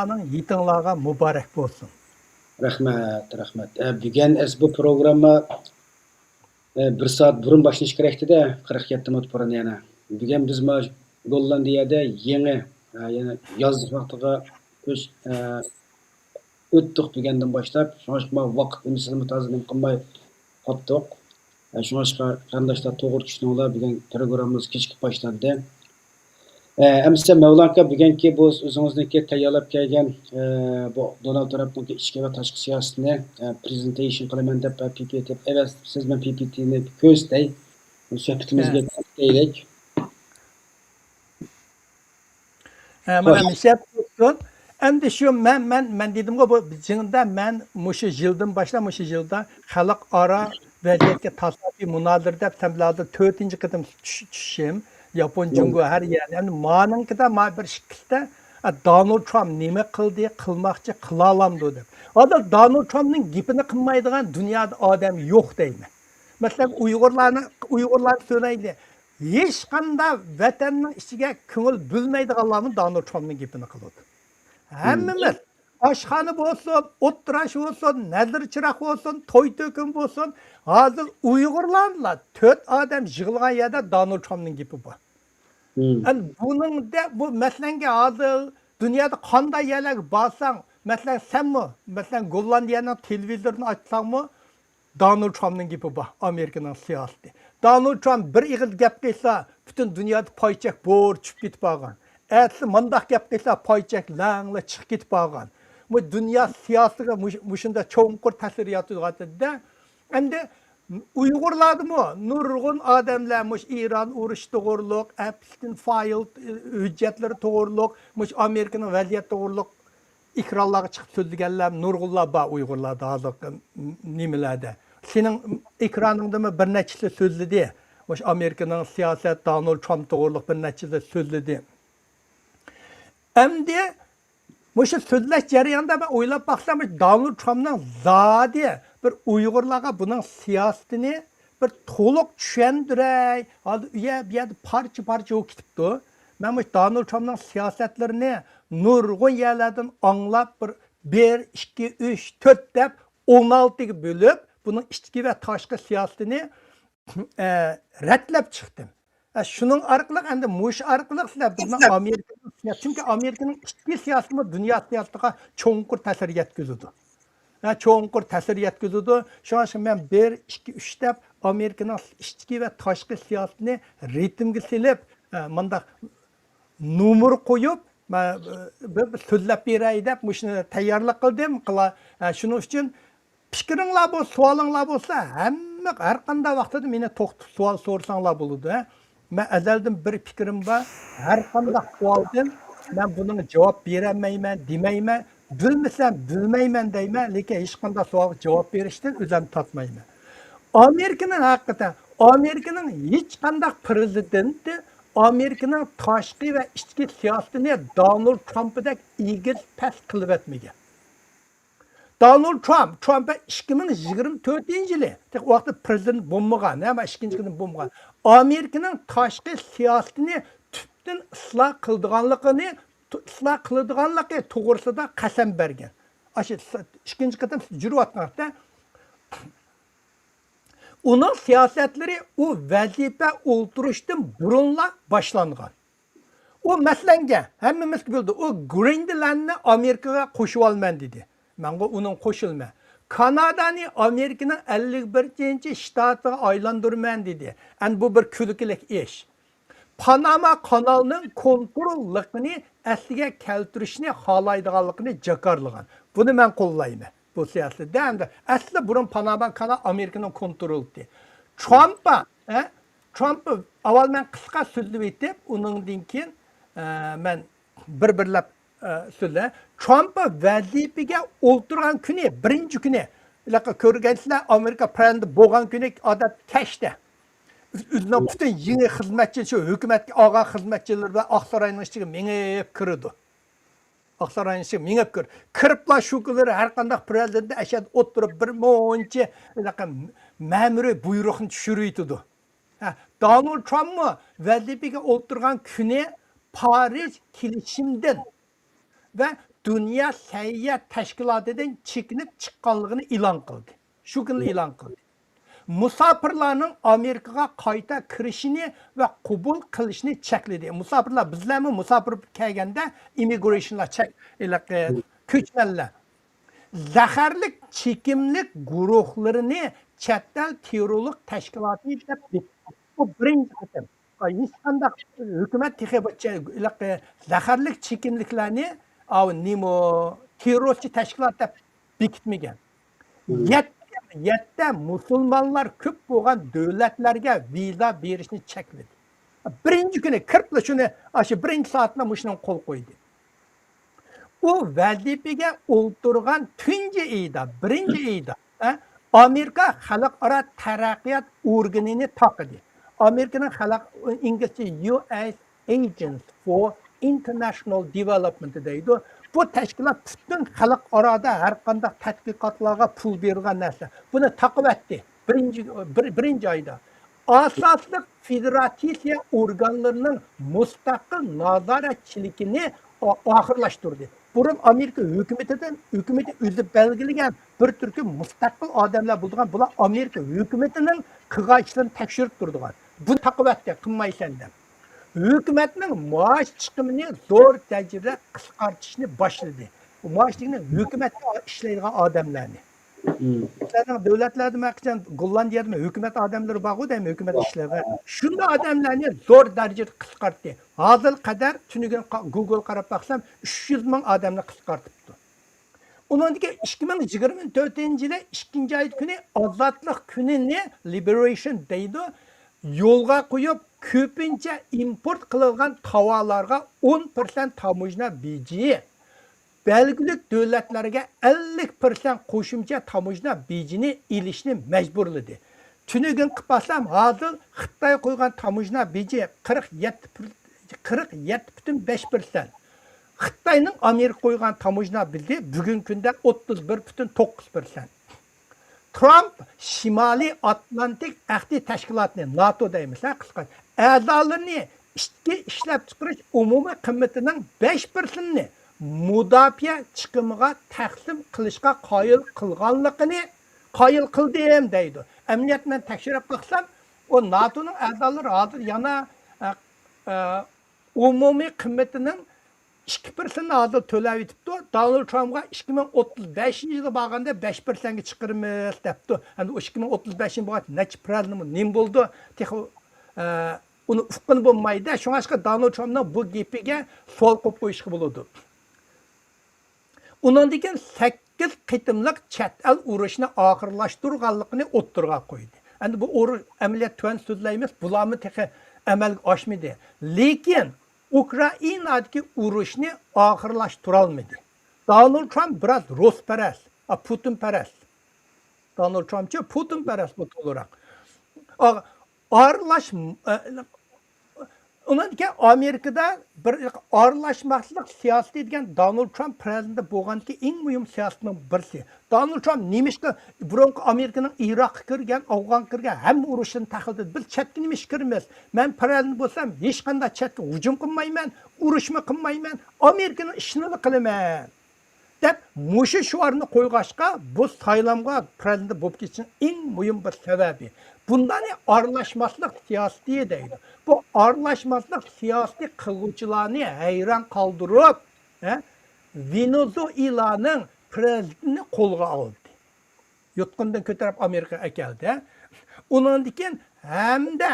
Yitinglarga mübarek bolsun. Rahmat. Bugun bu programma 1 soat burun boshlash kerak edi, 47 minut burun yana. Bugun biz Gollandiyada yangi yoz vaqtiga o'tdik bugundan boshlab. Shunga vaqt unisini mutazilin qilmay qotdik. Shunga qarindoshlar to'g'ri tushuninglar, bugun programmamiz kechikib boshlandi. Amsa Mavlanka bugungi bu o'zingizniki tayyorlab kelgan bu Donald Trumpning ichki va tashqi siyosatini presentation qilaman deb PPT. Evet, siz men PPT'ni ko'rsatay. Suhbatimizga qaytaylik. Mana nishab bo'lsin. Endi shu men dedim-ku bu jingda men mushu yildan boshlab mushu yilda xalqaro vaziyatga tasodifiy munozir deb tamladi 4-qitim tushishim. Yapon Jungo her yer. Yani manınkida bir şekilde Donald Trump nime qildi, qilmoqchi, qila olamdi deb. Hozir Donald Trumpning gapini qilmaydigan dunyoda odam yo'q deyman. Masalan, Uyg'urlarni so'raydi. Hech qanday vatanning ichiga ko'ngil bo'lmaydiganlarni Donald Trumpning gapini qiladi. Hammamiz oshxona bo'lsin, o'ttirash bo'lsin, nazir chiroq bo'lsin, to'y to'kin bo'lsin, hozir Uyg'urlarla 4 odam yig'ilgan yerda Donald Trumpning gapi bor. Buningda bu masalanga hozir dunyoda qanday yerlarga borsang, masalan senmi, masalan Gollandiyaning televizorini ochsangmi, Donald Trumpning gapi bor, Amerikaning siyosati. Donald Trump bir ig'il gap qilsa, butun dunyoda poychak bo'r tushib ketib qolgan. Әтсі мындақ кеп қиса пайчак лаңлы чық кетіп алған. Bu dünya siyasetiga muşunda çoğunkur tasir yatıdığatıda. Endi Uygurlardı mı? Nurgun adamlar muş İran uruş doğurluk, Epstein file hüccetleri doğurluk, muş Amerika'nın vaziyet doğurluk ikrarları çıkıp sözlügenler, Nurgullar ba Uygurlarda hazır nimelerde. Senin ekranında mı bir neçesi sözledi? Muş Amerika'nın siyaset, Donald Trump doğurluk bir neçesi sözledi. Hem de Muşu sözleş jarayonida ben o'ylab baksam Donald Trump'ning zodi bir Uyg'urlarga buning siyosatini bir to'liq tushundiray. Hozir bu yerda parcha o'qib ketibdi. Men bu Donald Trump'ning siyosatlarini nurg'un yerlardan anglab bir 2 3 4 deb 16 ga bo'lib, buning ichki va tashqi siyosatini ratlab chiqdim. Şunun arqılıq, endi muş arqılıq sizler bundan Amerika'nın siyaseti. Çünkü Amerika'nın ichki siyaseti dünya siyasetiga çoğunkur ta'sir yetkazadi. Çoğunkur ta'sir yetkazadi. Şuning uchun men 1 2 3 deb Amerika'nın ichki va tashqi siyosetini ritmga silib, mundaq numur qo'yib, bir so'zlab beray deb shuni tayyorlik qildim. Shuning uchun fikringlar bo'lsa, savolinglar bo'lsa, hamma har qanday vaqtda meni to'xtatib savol so'rsanglar bo'ladi. Ben ezelden bir fikrim var. Her konuda sualdım. Ben bunun cevap veremeymen, demeymen. Bilmeymen deymen. Lekin hiç konuda sual cevap verişten özüm tatmaymen. Amerika'nın hakikaten, Amerika'nın hiç konuda prezidenti, Amerika'nın tashqi ve ichki siyasetini Donald Trump'dek ilgiz pes kılıp etmeyken. Donald Trump'a 2024-yili o vaqtda prezident bo'lmagan, ama 2-yildan bo'lmagan. Amerika'nın tashqi siyosetini tubdan isloh qiladiganligi to'g'risida qasam bergan. Shu 2-chi qatam juriyotda uning siyosatlari u vazifa o'ltirishdan burunla boshlangan. O masalanga hammamiz bildi, o Greenlandni Amerikaga qo'shib olman dedi. Ben onun qo'shilma. Kanada'nı Amerika'nın 51. ştatına aylandırman dedi. Yani bu bir külkilik iş. Panama kanalının kontrollikini asliga keltirishni xohlaydiganligini jakarlagan. Bunu men qo'llayman. Bu siyosatda endi asli burun Panama kanal Amerika'nın kontrolida. Trump'ı avval men qisqa so'zlab aytib, uningdan keyin men bir-birlab söyle. Trump'a vazifaga o'ltirgan kuni, birinchi kuni, ko'rgansizlar Amerika prezidenti bo'lgan kuni odat kashda. O'zining butun yangi xizmatchi, shu hukumatga og'a xizmatchilar va Oqsaroyning ichiga mengib kirdi. Oqsaroyning ichiga mengib kiriblar shu kunlari har qanday prezident ashad o'tirib bir moncha ma'muriy buyruqni tushiraydi. Donald Trump'mi vazifaga o'ltirgan kuni Paris kelishimidan ve Dünya Səyahət Təşkilatıdan çəkinib çıxqanlığını elan qıldı. Şu gün elan qıldı. Musafirlarning Amerikaga qayta kirishini va qabul qilishni chekladi. Musafirlar bizlarmi musafir kelganda immigrationlar ko'chmanlar zaharlik chekimlik guruhlarini chet el terrorlik tashkiloti deb bu birinchi qatam. Hech qanday hukumat zaharlik chekimliklarni terrorchi tashkilot deb bekitmagan. Yetdə musulmonlar ko'p bo'lgan davlatlarga viza berishni chekladi. Birinchi kuni kirib shuni birinchi soatda shuni qo'l qo'ydi. U vazifaga o'ltirgan birinchi oyda Amerika xalqaro taraqqiyot organini taqdi. Amerikaning inglizcha US Agents for International Development deydi. Bu tashkilot butun xalqaroda har qanday tadqiqotlarga pul bergan narsa. Buni taqib etdi birinchi oyda. Asosli federatsiya organlarining mustaqil nazoratchiligini oxirlashtirdi. Burun Amerika hukumati o'zi belgilagan bir turkum mustaqil odamlar bo'lgan. Bular Amerika hukumatining qilgan ishlarini tekshirib turdilar. Buni taqib etdi, qilmaysan deb. Hükümetinin maaş çıkımını zor derecede kıskartışını başladı. Bu maaşlıkını hükümette işleydiğin adamlarını. Senin devletlerde bakacağın Gollandiya'da hükümet adamları bağı değil mi? Hükümet işleri. Şunda adamlarını zor derecede kıskarttı. Hazır kadar tünügen Google karab baksam 300 bin adamla kıskartıptı. Onun ki 2024 yılda 2. ay günü azatlık gününü Liberation deydi. Yolga koyup köpünce import kılıngan tavalarga 10% tamujna beji, belgilik devletlerge 50% koşumca tamujna bejini ilişini mecburladı. Tünügün kıpasam hazır Xitay koygan tamujna beji 47,5%. Xitay'nın Amerika koygan tamujna beji bugün günde 31,9%. Trump Şimali Atlantik Ahdi Təşkilatını, NATO deymizler kısa, əzalarını işləp çıxırış umumi qiymetinin 5%'ni müdafiə çıxımıga təqsim qilishqa qayıl qılğanlığını qayıl qıldım deydi. Emniyet mən təkşirib baxsam, o NATO'nun əzaları hazır yana umumi qiymetinin 2%'ni hazır töləv etibdi. Donald Trump'a 2035 yılı bağında 5%'ni çıkarımız depti. Yani o 2035 yılı bağında neçə prezident nem buldu? Onu ufqını bulmaydı. Şuna aşkı Donald Trump'ın bu gepiga sol qo'yib qo'yishga bo'ladi. Ondan keyin 8 qitimliq chet el urushini oxirlashtirganligini o'ttirga qo'ydi. Endi bu urush amaliyot tuan so'zlaymiz, bularni tehi amalga oshmaydi. Lekin Ukrainadagi urushni oxirlashtirolmadi. Donald Trump biraz Rusparast, Putinparast. Donald Trump'chi Putinparast bu to'liq. Ondan keyin Amerikada bir aralashmoqchilik siyosati degan Donald Trump prezident bo'lganki eng muhim siyosatning birisi. Donald Trump nemishqa burungi Amerikaning Iroqqa kirgan, Afg'onga kirgan hamma urushini tahlil biz chetga nemish kiramiz. Men prezident bo'lsam hech qanday chetga hujum qilmayman, urushma qilmayman, Amerikaning ishini qilaman. deb mushu shuarni qo'yg'ashqa bu saylamga prezident bo'lib ketishning eng muhim bir sababi. Bundan aralashmaslik siyosati deydi. Bu aralashmaslik siyosati qiluvchilarni hayron qoldirib, Venezuelaning prezidentini qo'lga oldi. Yutqundan ko'tarib Amerikaga keldi. Undan keyin hamda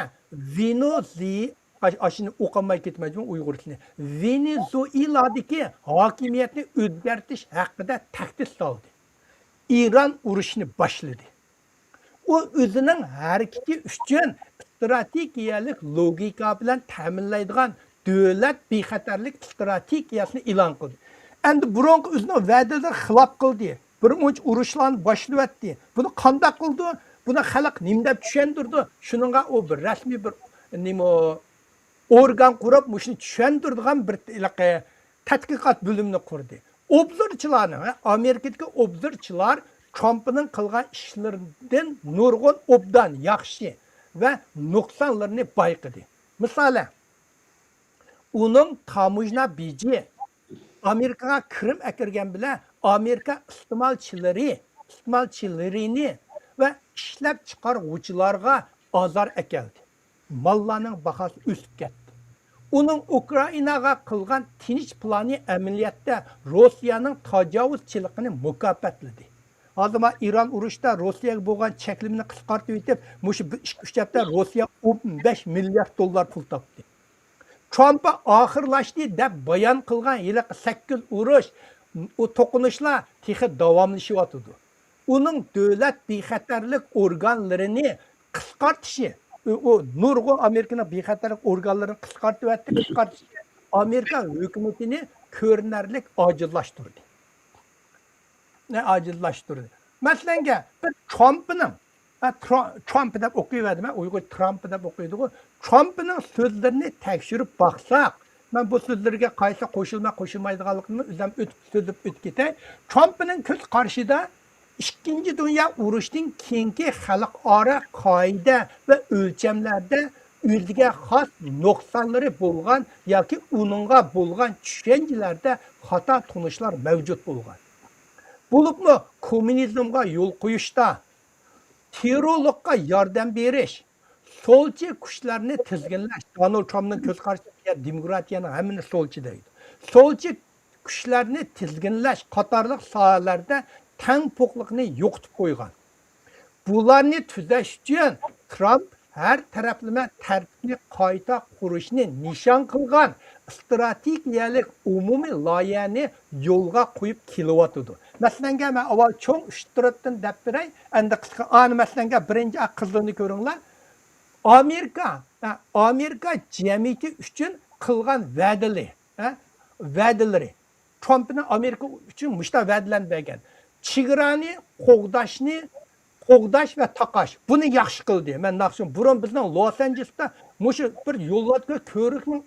Aşını oqamay ketməyəcəm Uyğur dilini. Venezueladakı hakimiyyətini o'zgartirish haqida tahdid soldi. İran urushini boshladi. O o'zining harakati uchun strategiyalik logika bilan ta'minlaydigan davlat bexatarlik strategiyasini e'lon qildi. Endi burungi o'zining va'dalariga xilof qildi. Bir muncha urushlarni boshlayapti. Buni qanday qildi? Buni xalq nima deb tushuntirdi? Shuningga o bir rasmiy bir organ qurib, shuni tushuntiradigan bir tadqiqot bo'limini qurdi. Obzorchilarni, Amerikadagi obzorchilar Trumpning qilgan ishlaridan nurg'un obdan yaxshi va nuqsonlarini bayqadi. Masalan, uning tamujna beji Amerikaga Krim akirgan bilan Amerika iste'molchilarini va ishlab chiqaruvchilarga azor akeldi. Mallarning bahosi o'sib ketdi. Uning Ukrainaga qilgan tinch plani amaliyotda Rossiyaning tajovuzchiligini mukofotladi. Hozir İran urushda Rossiyaga bo'lgan cheklimni qisqartib etib, mushu 2-3 hafta Rossiya 15 milliard dollar pul topdi. Trump'a oxirlashdi deb bayon qilgan yili 8 urush, o to'qinishlar texi davomlashyapti. Uning davlat bexatarlik organlarini qisqartishi, o nurg'un Amerikaning bexatarlik organlarini qisqartishi Amerika hukumatini ko'rinarlik ojizlashtirdi. Acillaştırdı. Mesela Trump'ı da okuyuverdim. Uygur Trump'ı da okuydu. Trump'ın sözlerini tekşirip baksak, ben bu sözlerine kaysa koşulmaydıqalıqını ötüp gitey. Trump'ın köz karşıda İkinci Dünya Uruş'un keyinki xalqaro qoida ve ölçemlerde o'ziga xos nuqsonlari bo'lgan yoki uningga bo'lgan tushunchalarda xato tunishlar mavjud bo'lgan. Bo'libmi kommunizmga yo'l qo'yishda, terrorlikqa yordam berish, solchi kuchlarni tizginlash, Donald Trumpning ko'z qarashida demokratiyaning hammani solchi deydi. Solchi kuchlarni tizginlash qatorliq sohalarda tangpo'qlikni yo'qotib qo'ygan. Bularni tuzash uchun Trump her taraflama tartibli qayta qurishni nishon qilgan strategiyalik umumiy loyihani yo'lga qo'yib kelyapti. Masalan, men avval cho'ng ishtirotdan deb beray, endi qisqa masalan birinchi qizligini ko'ringlar. Amerika jamiyati uchun qilgan va'dalari Trumpning Amerika uchun mushta va'dalanmagan. Chegirani qo'g'dash va taqash buni yaxshi qildi. Men naqshim burun bizning Los Angelesda mushu bir yo'llatga ko'rikning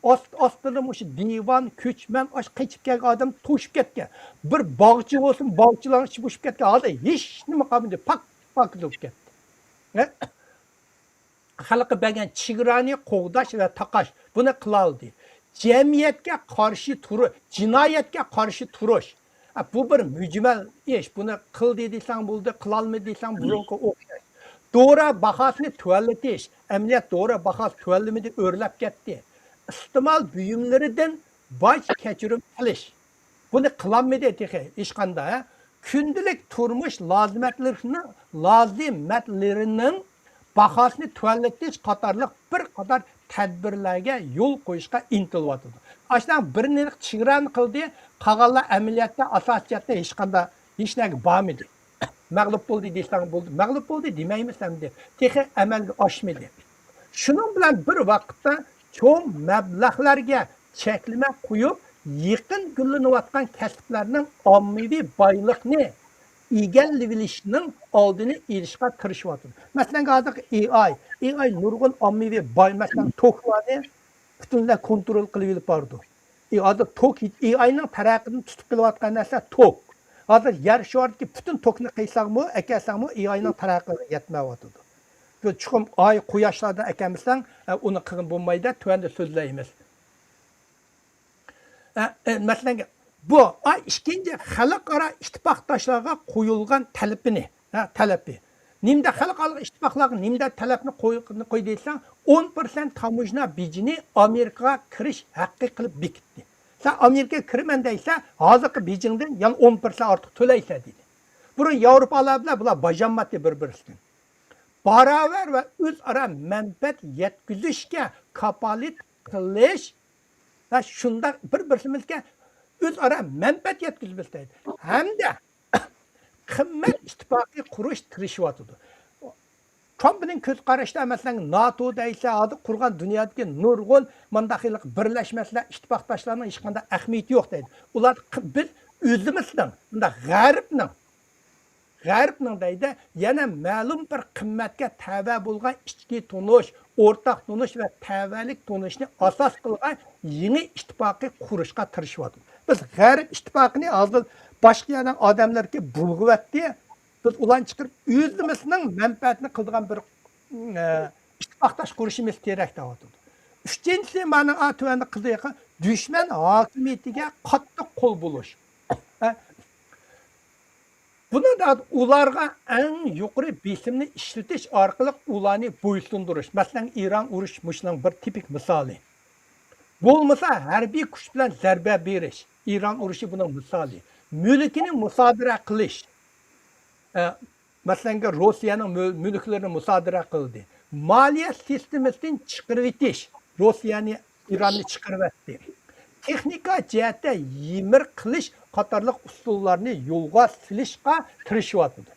ostida mushu divan, ko'chman qochib kelgan odam to'shib ketgan. Bir bog'chi bo'lsin, bog'chilar chiqib ketgan. Hozir hech nima qolmadi, pak bo'lib ketdi. Xalqqa bergan chegirani qo'g'dash va taqash buni qiloldi. Jamiyatga qarshi turish, jinoyatga qarshi turish. Bu bir mücmel iş. Bunu qil dediysen buldu, qılalmı dediysen burunku o'xshash. Doğru bahasını tuvalletish, emniyet doğru bahas tuvallımını örlep ketdi. İstimal büyümlerinden baş keçirim qilish. Bunu qılanmı dedik hech qanday. Kundilik turmush lazimatlarinin bahasını tuvalletish qatorliq bir qator tadbirlarga yo'l qo'yishga intilyapti. Aşdan bir nelik chegirani qildi, qolganlar amaliyotda asosiyatda hech qanday hech narsa bo'lmadi. Mag'lub bo'ldi desang bo'ldi. Mag'lub bo'ldi demaymiz hamda. Texi amalga oshmadi. Shuning bilan bir vaqtda cho'ng mablag'larga cheklama qo'yib, yaqin gullanayotgan kasblarning ommaviy boylikni egallashining oldini olishga tirishayapti. Masalan, hozir AI nurg'un ommaviy boy masalan toklarni butunlay kontrol qilib olib bordi. Hozir tok AIning taraqqiyotini tutib kelayotgan narsa tok. Hozir yer shardagi butun tokni qilsangmi, akasangmi AIning taraqqiyotiga yetmayapti. Bu chuqum ay quyoshlardan akamizdan uni qilib bo'lmaydi, tuanda so'zlaymiz. Masalan, bu ikkinchi xalqaro ittifoqdoshlarga qo'yilgan talabi. Nimda xalqaro ittifoqlarga nimda talabni qo'y desang, 10% tamojna bijini Amerikaga kirish haqqi qilib bekitdi. Sen Amerikaga kiraman deysa, hozirgi bijingdan yana 10% ortiq to'laysa dedi. Burun Yevropalar bilan bular bajanmadi bir-birisidan. Baravar va o'zaro manfaat yetkazishga kapolat qilish va shunda bir-birimizga o'zaro manfaat yetkazib deydi. Hamda qimmat ittifoqi qurish tirishyapti. Trump'ning ko'z qarashida masalan NATO deysa, hozir qurgan dunyodagi nurg'un mandaqiylik birlashmalar, ittifoqdoshlarning hech qanday ahamiyati yo'q deydi. Ular biz o'zimizning, bunda g'arbning deydi, yana ma'lum bir qimmatga tava bo'lgan ichki tunish, o'rtaq tunish va tavalik tunishni asos qilgan yangi ittifoqi qurishga tirishyapti. Biz g'arb ittifoqini hozir boshqa yana odamlarga bulg'atdi. Biz ulan chiqib o'zimizning manfaatini qilgan bir ittifoqdosh qurishimiz kerak deyapti. Üçüncüsü bana atüvende kızıyaka düşman hakimiyetiga qattiq qo'l bo'lish. Buni da ularga eng yuqori besimni ishlatish orqali ularni bo'ysundirish. Masalan, Iran urush mushning bir tipik misoli. Bo'lmasa harbiy kuch bilan zarba berish. Iran urushi buning misoli. Mulkini musodara qilish. Masalan, Rossiyaning mulklarini musodara qildi. Moliya sistemasidan chiqarib etish. Rossiyani, Iranni chiqarib etdi. Texnika jihatda yemir qilish qatorliq usullarni yo'lga silishga tirishyapti.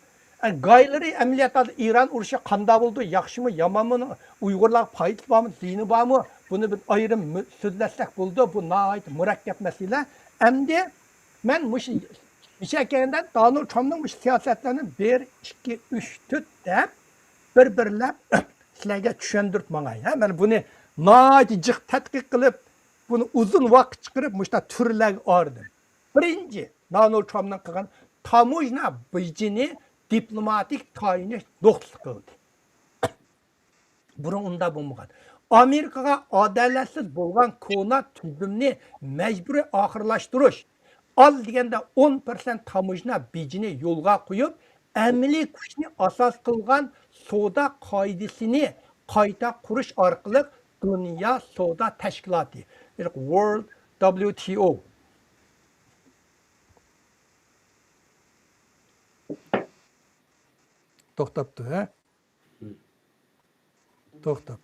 Gaylari amaliyotda Iran urushi qanday bo'ldi, yaxshimi, yomonmi, Uyg'urlar foydasi bormi, ziyni bormi? Buni bir ayrim so'zlasak bo'ldi. Bu nihoyat murakkab masala. Endi men mush Michigandan Donald Trumpning mush siyosatlarini 1, 2, 3, 4 deb bir-birlab sizlarga tushuntirib mangay. Men buni nihoyat jiq tadqiq qilib, buni uzun vaqt chiqarib mushta turlarga ordim. Birinchi, Donald Trumpning qilgan tamojna bijini diplomatik tayinish nuqtasi qildi. Burun unda bo'lmagan. Amerikaga adolatsiz bo'lgan kona tuzumni majburiy oxirlashtirish. Al deganda 10% tamojna bijini yo'lga qo'yib, amaliy kuchni asos qilgan savdo qoidasini qayta qurish orqali Dünya Savdo Tashkiloti, World WTO. To'xtabdi, ha? To'xtab.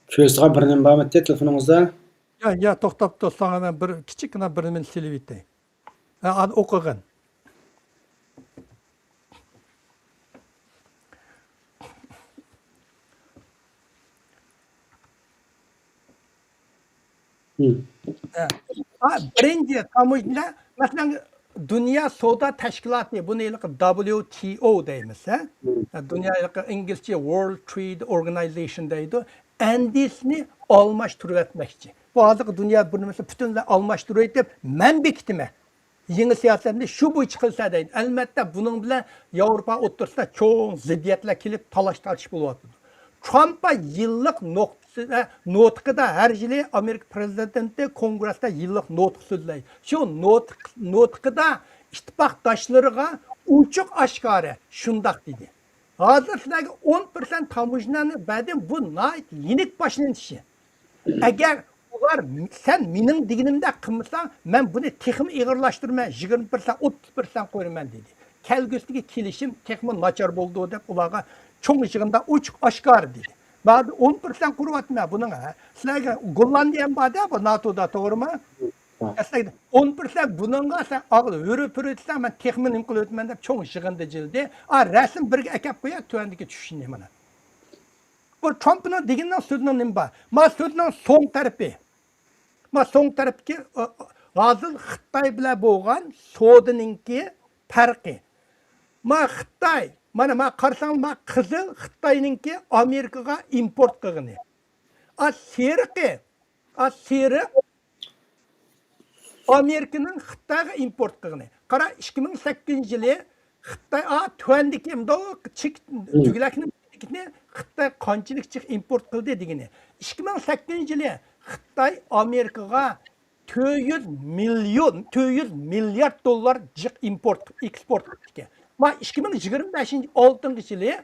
Köysüge birinin barmı telefonunuzda? Ya to'xtabdi, sana men bir kichikina bir min silib etay. Ad o'qigan. Birinchi tamojna, masalan, Dünya Savdo Tashkiloti, buni WTO deymiz, ha? Dünya İngilizce World Trade Organization deydi. Endisini almashtırib etmekçi. Bu hozirgi dunyo buni butunlay almashtırib etib, men bekitime. Yeni siyosatni shu bo'yicha qilsa deydi. Albatta buning bilan Yevropa o'rtasida cho'ng ziddiyatlar kelib talash-tartish bo'lyapti. Trump'a yillik nutqida har yili Amerika prezidenti Kongressda yillik nutq so'zlaydi. Shu nutqida ittifoqdoshlariga ochiq oshkora shundoq dedi. Hozir sizlarga 10% tamojnani berdim, bu nihoyat yenik boshlanishi. Agar ular sen mening deganimda qilmasang, men buni texmi ig'irlashtirmay 20%, 30% qo'yaman dedi. Kelgusidagi kelishim texmi nachar bo'ldi deb ularga cho'ng yig'inda ochiq oshkor dedi. Ba'zi 10% quryapman buning. Sizlarga Gollandiya ham borda, bu NATOda, to'g'rimi? Aslida 10% buningga sen aql o'rib-o'rib men texmi nim qilyapman deb cho'ng yig'inda jildi. Rasm birga akab qo'yadi, tuandagi tushishni mana. Bu Trumpning deganning so'zining nima bor? Ma so'zining so'ng tarafi. Ma so'ng tarafki hozir Xitoy bilan bo'lgan savdoninki farqi. Ma Xitoy, mana ma qarsam ma qizil Xitoyninki Amerikaga import qilgani. Seriq Amerika'nın Xitoyga import qilgani. Qara 2008-yili Xitoy tuandiki tugilakni Xitoy qanchalik import qildi degani. 2008-yili Xitoy Amerikaga 400 milyard dollar eksport qildi. Ma 2025-yili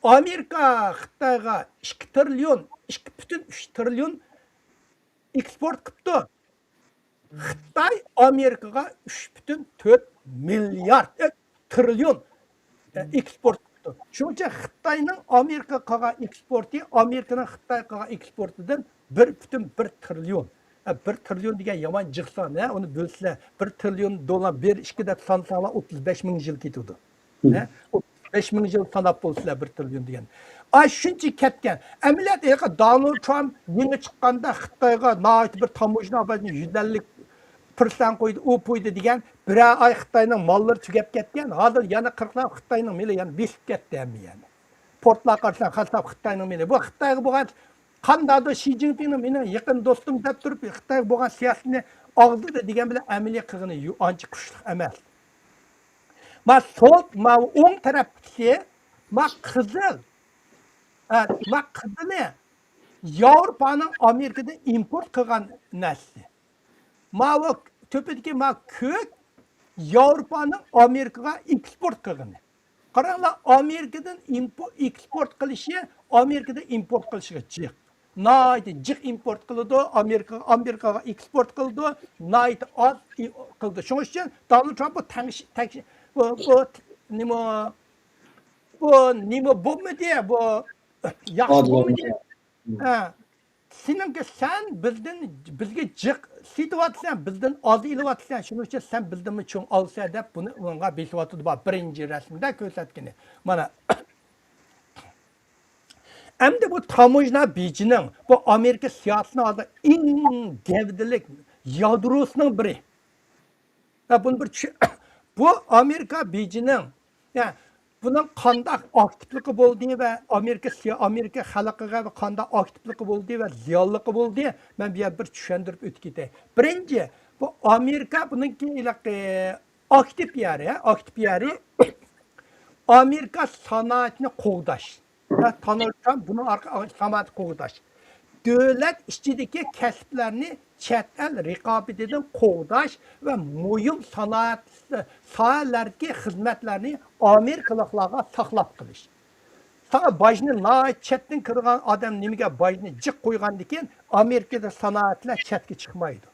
Amerika Xitoyga 2,3 trilyon eksport qildi. Xitoy Amerikaga 3,4 milyard trilyon eksport qildi. Shuning uchun Xitoyning Amerikaga qilgan eksporti Amerikaning Xitoyga qilgan eksportidan 1,1 trilyon. 1 trilyon degan yomon jiqson, uni bo'lsa 1 trilyon dollar 1-2 deb sansalar 35 ming yil ketadi. 35 ming yil sanab bo'lsalar 1 trilyon degan. shuncha ketgan. Amaliyot Donald Trump yangi chiqqanda Xitoyga nihoyat bir tamojna bazini 150% qo'ydi, u qo'ydi degan, bir oy Xitoyning mollari tugab ketgan. Hozir yana 40 Xitoyning mili yana besib ketdi ham yana. Portlar qarsan xatlab Xitoyning mili. Bu Xitoyga bo'lgan qandaydir Xi Jinpingning meni yaqin do'stim deb turib, Xitoyga bo'lgan siyosatni og'zida degan bilan amaliy qilgani ancha kuchli emas. Ma sol, ma o'ng tarafdagi ma qizil Yevropaning Amerikadan import qilgan narsa. Ma tepedagi ma ko'k Yevropaning Amerikaga eksport qilgani. Qaranglar, Amerikadan eksport qilishi, Amerikadan import qilishiga jiq. Nayt jiq import qildi, Amerikaga eksport qildi, nayt oz qildi. Shuning uchun Donald Trump nima bo'lmadi, bu yaxshi bo'lmadi. Seninki sen bizga jiq situatsan, bizdan oz ilyapsan. Shuning uchun sen bizdan cho'ng olsa deb buni unga besyapti. Bu birinchi rasmda ko'rsatgani. Mana endi bu tamojna bejining bu Amerika siyosatining hozir eng gavdalik yadrosining biri. Bu Amerika bejining, yani bunun qanday aktivligi bo'ldi va Amerika xalqiga qanday aktivligi bo'ldi va ziyonligi bo'ldi, men bu yerda bir tushuntirib o'tib ketay. Birinchi, bu Amerika buningki aktiv yeri Amerika sanoatini qo'g'dash. Tanılgan bunun sanoat qo'g'dash. Davlat ichidagi kasblarni chet el raqobatidan qo'g'dash va muhim sanoat sohalardagi xizmatlarni Amerikaliklarga saqlab qilish. Sana bajni chetdan kirgan odam nimaga bajni jiq qo'ygandan keyin Amerikada sanoatlar chetga chiqmaydi.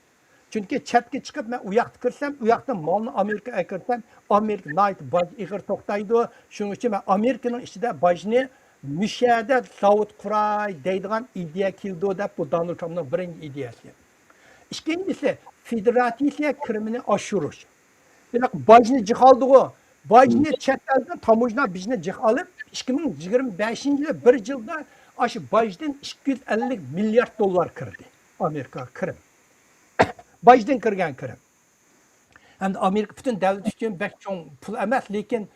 Chunki chetga chiqib men u yoqda kirsam, u yoqdan molni Amerikaga kirsam, Amerika baj ig'ir to'xtaydi. Shuning uchun men Amerikaning ichida bajni Müşahede zavod kuray deydigan ideya keldi deb bu Donald Trump'ның birinchi ideyasi. İkincisi federatsiya kirimini oshirish. Demak, bajni jiq oldi. Bajni chet eldan tamojna bijni jiq olib 2025-yil bir yilda shu bajdan 250 milliard dollar kirdi. Amerika kirim. Bajdan kirgan kirim. Endi Amerika butun davlat uchun bek cho'ng pul emas, lekin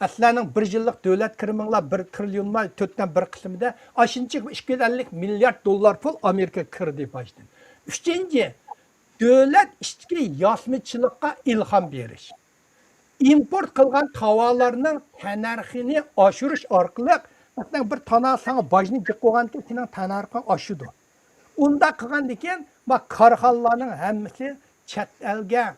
Aslanın bir yıllık devlet kiriminglar 1 trilyon 4'ten 1 qismida aşınçı 250 milyard dollar pul Amerika kirdi bajdan. Üçüncü, devlet içki yasmıçılıkka ilham beriş. Import qilgan tovarlarning tanarxini oshirish orqali, masalan bir tana sana bajni jiq qo'ygandan sening tanarxing oshidi. Unda qilgandan keyin korxonalarning hammasi chet elga,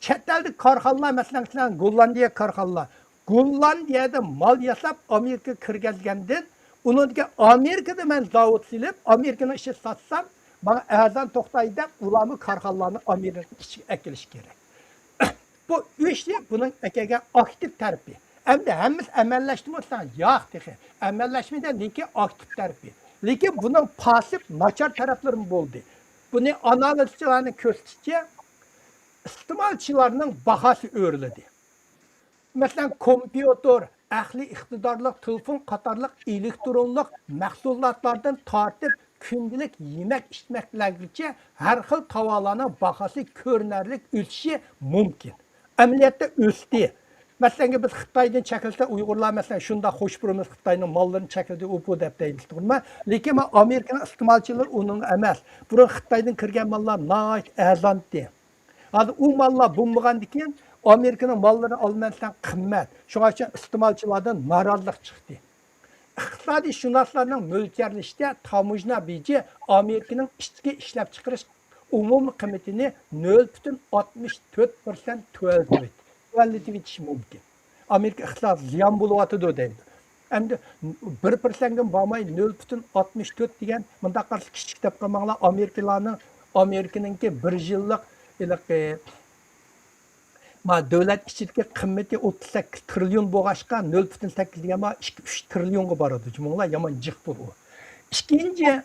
chet eldagi korxonalar masalan Gollandiya korxonalar Gollandiyada mal yasab Amerika kirgizgandan, uningga Amerikada men zavod silib, Amerikaning ishi satsam, bana azan to'xtaydi deb, ularni korxonalarni Amerikaga ichiga akilish kerak. Bu işli bunun akaga aktiv tarafi. Endi hammasi amallashtimisan, yo'q dexe. Amallaşmada lekin aktiv tarafi. Lekin bunun pasif nachar taraflari bo'ldi. Buni analizchilarning ko'rsatishicha iste'molchilarning bahasi o'riladi. Mesela kompüter, ahli iqtidorlik telefon qatorliq elektronlik mahsulotlardan tortib kundilik yemek içmeklergacha har xil tovarlarning bahasi ko'rinarli o'sishi mumkin. Amaliyotda o'sdi. Masalan, biz Xitoydan chekilsa, Uyg'urlar masalan shunda xo'sh bo'lamiz, Xitoyning mollarini chekildi, u bu deb deymiz, to'g'rimi? Lekin men Amerikaning iste'molchilari uning emas. Burun Xitoydan kirgan mollar nihoyat arzondi. Hozir u mollar bo'lmagandan keyin Amerikaning mollarini olmasdan qimmat. Shuning uchun iste'molchilardan norozilik chiqdi. Iqtisodiy shunoslarning mo'ljallashiga tamojna beji Amerikaning ichki ishlab chiqarish umumiy qiymatini 0.64% tuvalitish mumkin. Amerika iqtisod ziyon bo'lyotdi deydi. Endi 1%dan bo'lmay 0.64 degan bunda qarshi kichik deb qolmanglar, Amerikaningki 1 yillik davlat ichidagi qimmati 38 trilyon bo'lg'ashqa 0.8 degan 2-3 trilyonga boradi. Jumlalar yomon jiq bu. Ikkinchi,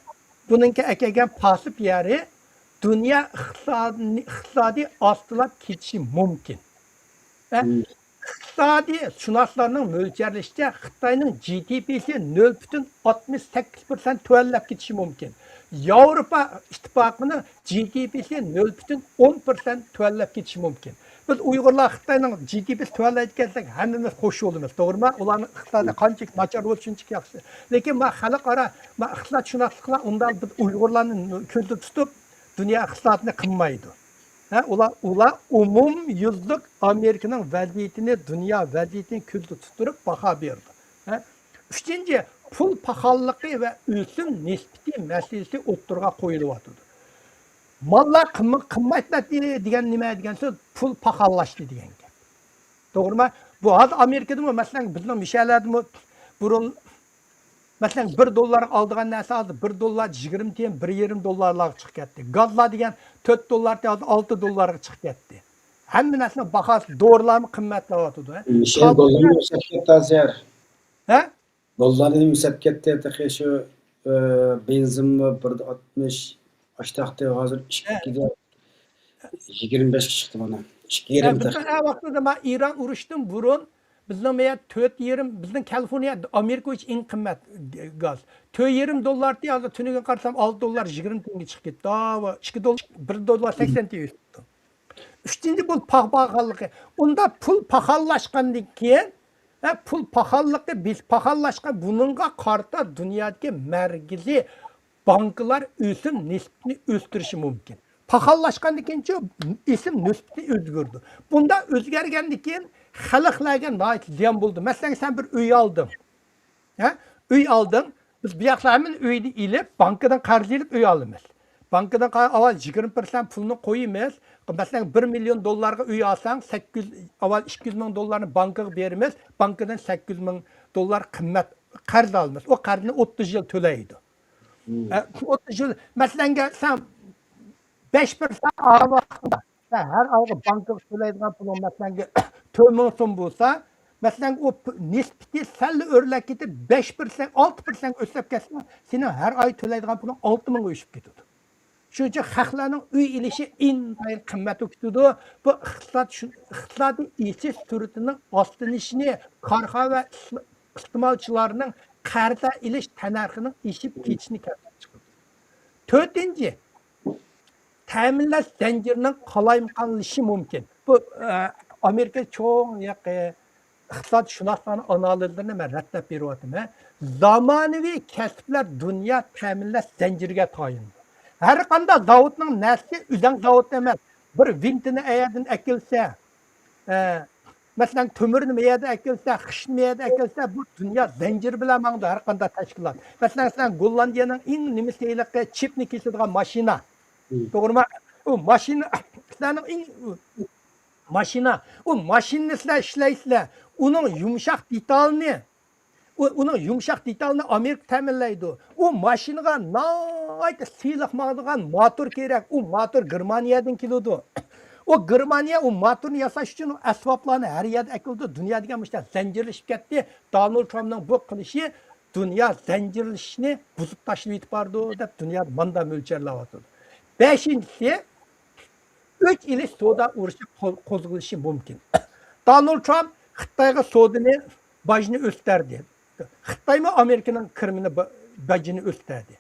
buningki akagan pasif yeri dunyo iqtisodiy ostilab ketishi mumkin. iqtisodiy shunoslarning mo'ljallashicha Xitoyning GDP'si 0,68% tuvallab ketishi mumkin. Yevropa ittifoqining GDP'si 0,10% tuvallab ketishi mumkin. Biz Uyg'urlar Xitoyning GDP'si tuvallab ketsak, hammamiz xush bo'lamiz, to'g'rimi? Ularning iqtisodi qanchalik nachar bo'lsa shunchalik yaxshi. Lekin men xalqaro iqtisodshunoslar undan biz Uyg'urlarni ko'zda tutib, dunyo iqtisodini qilmaydi. Ular umum yüzlük Amerika'nın vaziyetini, dünya vaziyetini ko'zda tutib baho berdi. Üçüncü, pul pahalılığı ve o'sim nisbati masalasi o'ttirga qo'yilyapti. Mallar qimmatladi degan nima degan so'z pul pahallaştı degan gap. To'g'rimi? Bu hozir Amerikada masalan bizning mishalardimi burun masalan $1 oldigan narsa hozir $1 20 tiyin, $1,5 chiqib ketdi. Gazlar degan $4 hozir $6 chiqib ketdi. Hamma narsa bahosi dorilarni qimmatlayotdi. Misha dollarni yukselib ketdi hozir. Ha? Dollarni yukselib ketdi. Taxi shu benzinmi 1.60 aştaqda hozir 2'de 25 chiqdi mana. 2,5 Bizning vaqtida men İran urushdan burun bizning 4,5 bizning Kaliforniya Amerika uchun eng qimmat gaz. $4,5 diye hozir tuniga qarasam $6 20 chiqib ketdi. $2 $1.80 tutdi. Üçüncü bu pahalılığı. Onda pul pahallaşqandan keyin pul pahalılığı biz pahallaşqan bununla qarta dunyodagi markaziy banklar o'sim nisbini o'stirishi mumkin. Pahallaşqandan keyin isim nisbati o'zgardi. Bunda o'zgargandan keyin xalqlarga nihoyat ziyon bo'ldi. Masalan, sen bir uy olding. Uy olding. Biz bu yoqda hamma uyni ilib, bankadan qarz ilib uy olamiz. Bankadan avval 20% pulni qo'yamiz. Masalan, $1 million uy olsang, avval $200,000 bankaga beramiz. Bankadan $800,000 qimmat qarz olamiz. O qarzni 30 yil to'laydi. 30 yil. Masalan, sen 5% vaqtida har oyga bankaga to'laydigan pulning masalan 4,000 so'm bo'lsa, masalan o nisbati sal o'rlab ketib 5%, 6% o'sib ketsa, sening har oy to'laydigan puling 6,000 ga o'sib ketadi. Shuning uchun xalqlarning uy ilishi intayin qimmat o'tadi. Bu iqtisodiy isish suratining ostinishini korxona va iste'molchilarning qarza ilish tanarxining ishib ketishini keltirib chiqadi. To'rtinchi, ta'minlash zanjirining qalaymaqonlashishi mumkin. Bu Amerika cho'ng iqtisodshunoslarning analizlarini men rattab beryapman. Zamonaviy kasblar dunyo ta'minlash zanjiriga tayinli. Her qanday zavodning narsi o'zang zavod emas. Bir vintini ayerdan akilsa, masalan to'mirni meyada akilsa, qishni meyada akilsa, bu dunyo zanjiri bilan mangdi har qanday tashkilot. Masalan, sen Gollandiyaning eng nimasiliqi chipni kesadigan mashina. To'g'rimi? U mashinalarning eng u mashinani sizlar ishlaysizlar. Uning yumshoq detalini Amerika ta'minlaydi. U mashinaga nihoyat siyliq maqdigan motor kerak. U motor Germaniyadan keladi. O Germaniya u motorni yasash uchun asboblarni har yerda akildi. Dunyoga mushta zanjirlashib ketdi. Donald Trumpning bu qilishi dunyo zanjirlashishni buzib tashlab yetib bordi deb dunyo manda mo'ljallayapti. Beshinchisi, 3 yil savdo urushi qo'zg'alishi mumkin. Donald Trump Xitoyga savdoni bajni o'stirdi. Xitoy mi Amerika'nın Kırım'ını bacını östedi.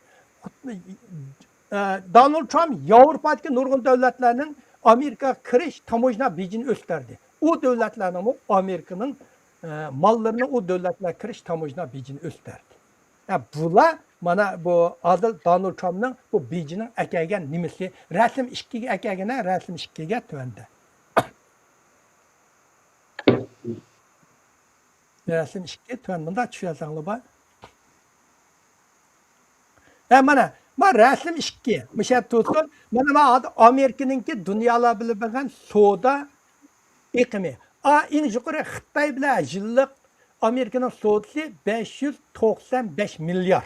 Donald Trump Avrupa'daki nurgun devletlerinin Amerika kiriş tamojna bacını österdi. O devletlerinin Amerika'nın mallarını o devletler kiriş tamojna bacını österdi. Bula mana bu adil Donald Trump'ның bu bacının ekegen nimesi resim işkiga ekegene resim işkiga tövende. Resim işkiga tövende. Bunda açıyorsanlı bak. Mana resim işki. Mişet tutsun. Mana Amerika'nınki dünyalar bilinen soda iqimi. En yukarı Xitay bilen yıllık Amerika'nın sodası 595 milyar.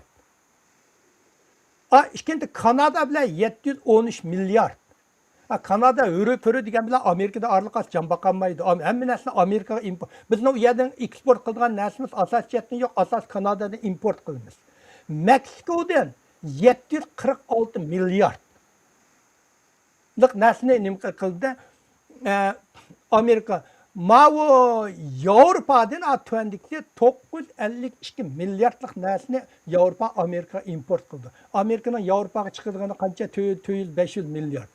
İkinci Kanada bile 713 milyar. Kanada örü degan bilan Amerikada arliqas jan baqolmaydi. Hamma narsa Amerikaga import. Biz u yerdan eksport qilgan narsamiz asosiyatdan yo'q, asos Kanadadan import qilamiz. Meksikodan 746 milyar. Liq narsani nima qildi? Amerika Mavo Avrupa'dan atvendikçe 952 milyarlık nesini Avrupa Amerika import kıldı. Amerika'nın Avrupa'ya çıkardığını kaçça 200-500 milyar.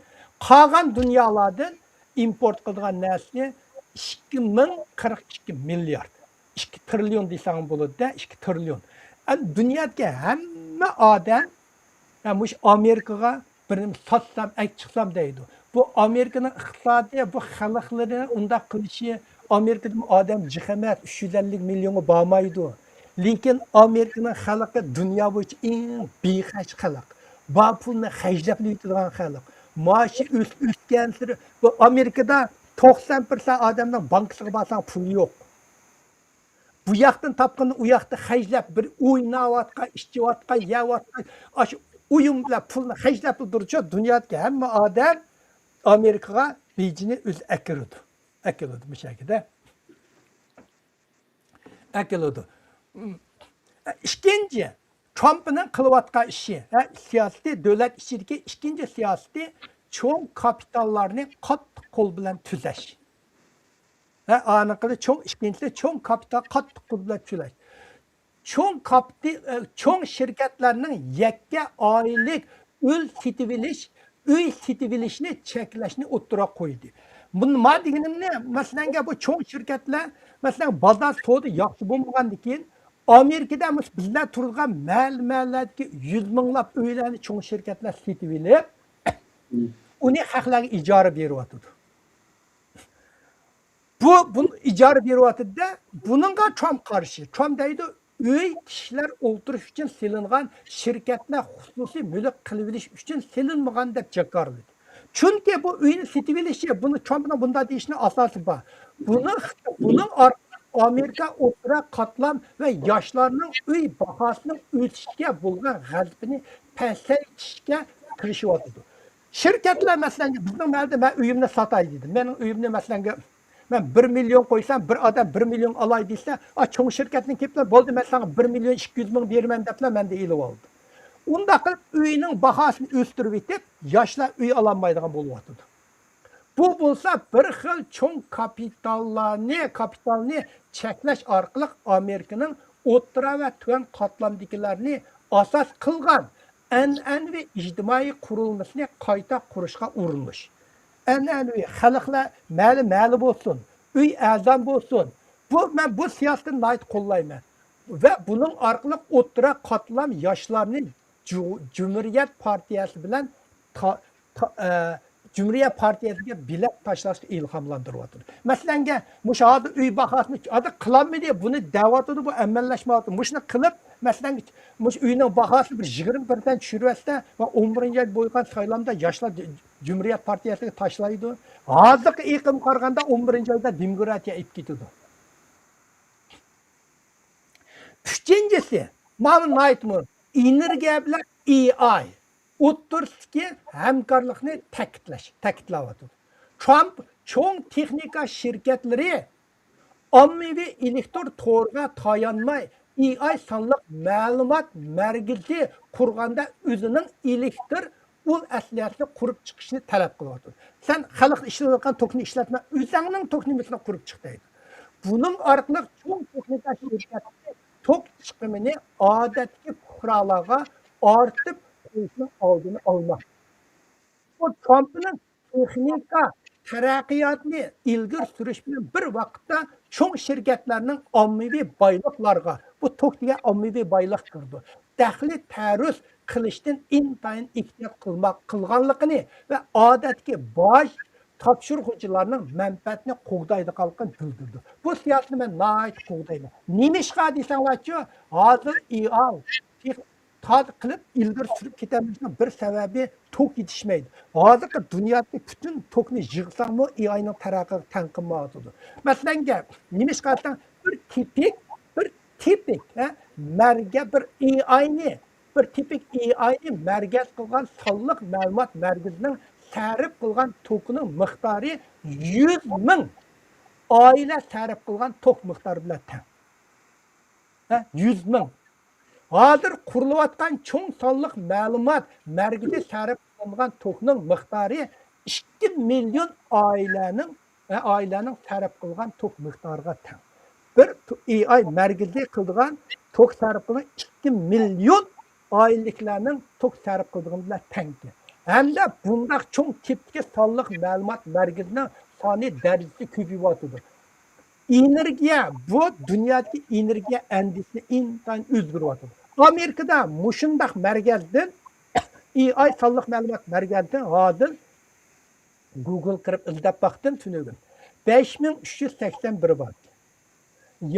Kalan dünyalardan import kıldığı nesini 2042 milyar. 2 trilyon deysen buludu da 2 trilyon. Yani dünyadaki hem adam yani bu Amerika'ya benim satsam, ek çıksam deydi. Bu Amerika'nın iktisadi, bu halklarını onda kılışı, Amerika'da adam cihemet 350 milyonu bağmaydı. Lakin Amerika'nın halkı dünya boyunca en beykaç halk. Bu pulunu heclep yutulgan halk. Maaşı üstken sürü. Bu Amerika'da 90% adamdan bankasına basan pul yok. Bu yaktan tapqını u yakta heclep bir oynavatqa, işçivatqa, yavatqa, uyumla pulni heclep duruşa dünyadaki hem adam Amerika'ya beycini öz ekildi. Ekildi bu şekilde. Ekildi. İkinci, Trump'ın kılıvatqa işi, siyaseti, devlet işideki ikinci siyaseti çoğun kapitallarını kat kol bilen tüzleş. Anıqıda çoğun ikincisi çoğun kapital kat kol bilen tüzleş. Çoğun şirketlerinin yekke aylık üy sitivilişini çekleşini otura koydu. Bunun maddeğinin ne? Mesela bu çoğun şirketler, mesela bazar soğudu yaxşı bulmagan dikin, Amerika'da bizler turulgan məlumatlardaki 100 minglap öylerini çoğun şirketler sitivilip, onu haklarına icara veriyordu. Bunu icara veriyordu da, bununla Trump karşı. Trump deydi, öy kişiler oturuş için silingan şirketler hususi mülk kılıviliş için silinmagan dep jakardı. Çünkü bu öyün sitivilişi, bunu Trump'ın bunda deyişine asası var. Bunun Amerika otura katlam ve yaşlarının öy bahasının ölçüşke bulgan gazbini pesel kırışıvatıdı. Şirketler mesela, bizim məlde ben öyümle satay dedim. Benim öyümle mesela ben 1 milyon koysam, bir adam 1 milyon alay deyse, çoğun şirketin kepler boldu, ben sana 1 milyon 200 bin vermem depler, ben de ilip oldu. Onda kılıp öyünün bahasını östürüp etip, yaşlar öy alanmaydıgan buluvatıdı. Bu bulsa bir xil çoğun kapitalini çekleş arkalık Amerika'nın otura ve tüven katlamdakilerini asas kılgan ve ictimai kurulmasını kayta kuruşka uğrunmuş. Ennevi halkla məli olsun, üy azam olsun. Bu siyasetin layık kollayman. Ve bunun arkalık otura katlam yaşlarının Cumhuriyet Partiyası bilen Cumhuriyet Partiyası'na bilet taşlaştı ilhamlandırıvatıdır. Mesela muşahadı üy bakasını adı kılan mı diye bunu davatıdır, bu emmelleşme atıdır. Muşunu kılıp mesela muş üyünün bakası bir 20% çürüvetse ve 11. yıl boyunca sayılamda yaşlar Cumhuriyet Partiyası'na taşlaydı. Azık iqim karganda 11. ayda demokratiya ip gidiyordu. Üçüncüsü, Mahmut Naitmur, enerjiya bilen AI. O'ttirski hamkorlikni ta'kidlayapti. Trump cho'ng texnika şirketleri ommaviy elektr to'rga tayanmay AI sonliq ma'lumot markazi qurganda o'zining elektr ul asliyasini qurib chiqishni talab qilyapti. Sen xalq ishlayotgan tokni ishlatma, o'zingning toknimisini qurib chiq deydi. Buning orqali cho'ng texnika şirketleri tok chiqimini odatdagi fuqarolarga ortib aldığını almak. Bu Trump'ın texnika terakkiyatını ilgir sürüş bilen bir vakitte çoğu şirketlerinin ommaviy baylıklarga, bu Tokyo'ya ommaviy baylık kırdı. Dahli terörist kılıştın intayin ihtiyat kılganlıkını ve adetki baş tapşırıcılarının menfaatini qoğdaydı kalkın bildirdi. Bu siyasetini ben nait qoğdaydı. Nimişka deysen vaçı, hazır İAL, kılıp ilgir sürüp ketemizin bir sebebi tok yetişmeydi. Hazırki dünyadaki bütün tokni yığsan mı İA'nın terakı tanqınmadıdır. Mesela nemiz kalsan bir tipik merge bir İA'nı mergez kılgan sallık məlumat merkezinin sərif kılgan tokunun miqdarı 100 min aile sərif kılgan tok miqdarı bilen tan. 100 min. Hazır qurilayotgan cho'ng sonliq ma'lumot markazi sarf qilingan tokning miqdori 2 million oilaning ailenin sarf kılgan tok miktarına teng. Bir ay merkezi kıldıgan tok sarf kılgan 2 milyon aileliklerinin tok sarf kıldığında tengdi. Hem de bunda çok tipki sağlık malumat merkezinin sani derecesi küpüvatıdır. Enerjiya, bu dünyadaki enerjiya endisini intan üzgürvatıdır. Amerika'da muşundak merkezden ay sağlık malumat merkezden hadıl Google kırıp izlep baktım tünügün. 5381 var.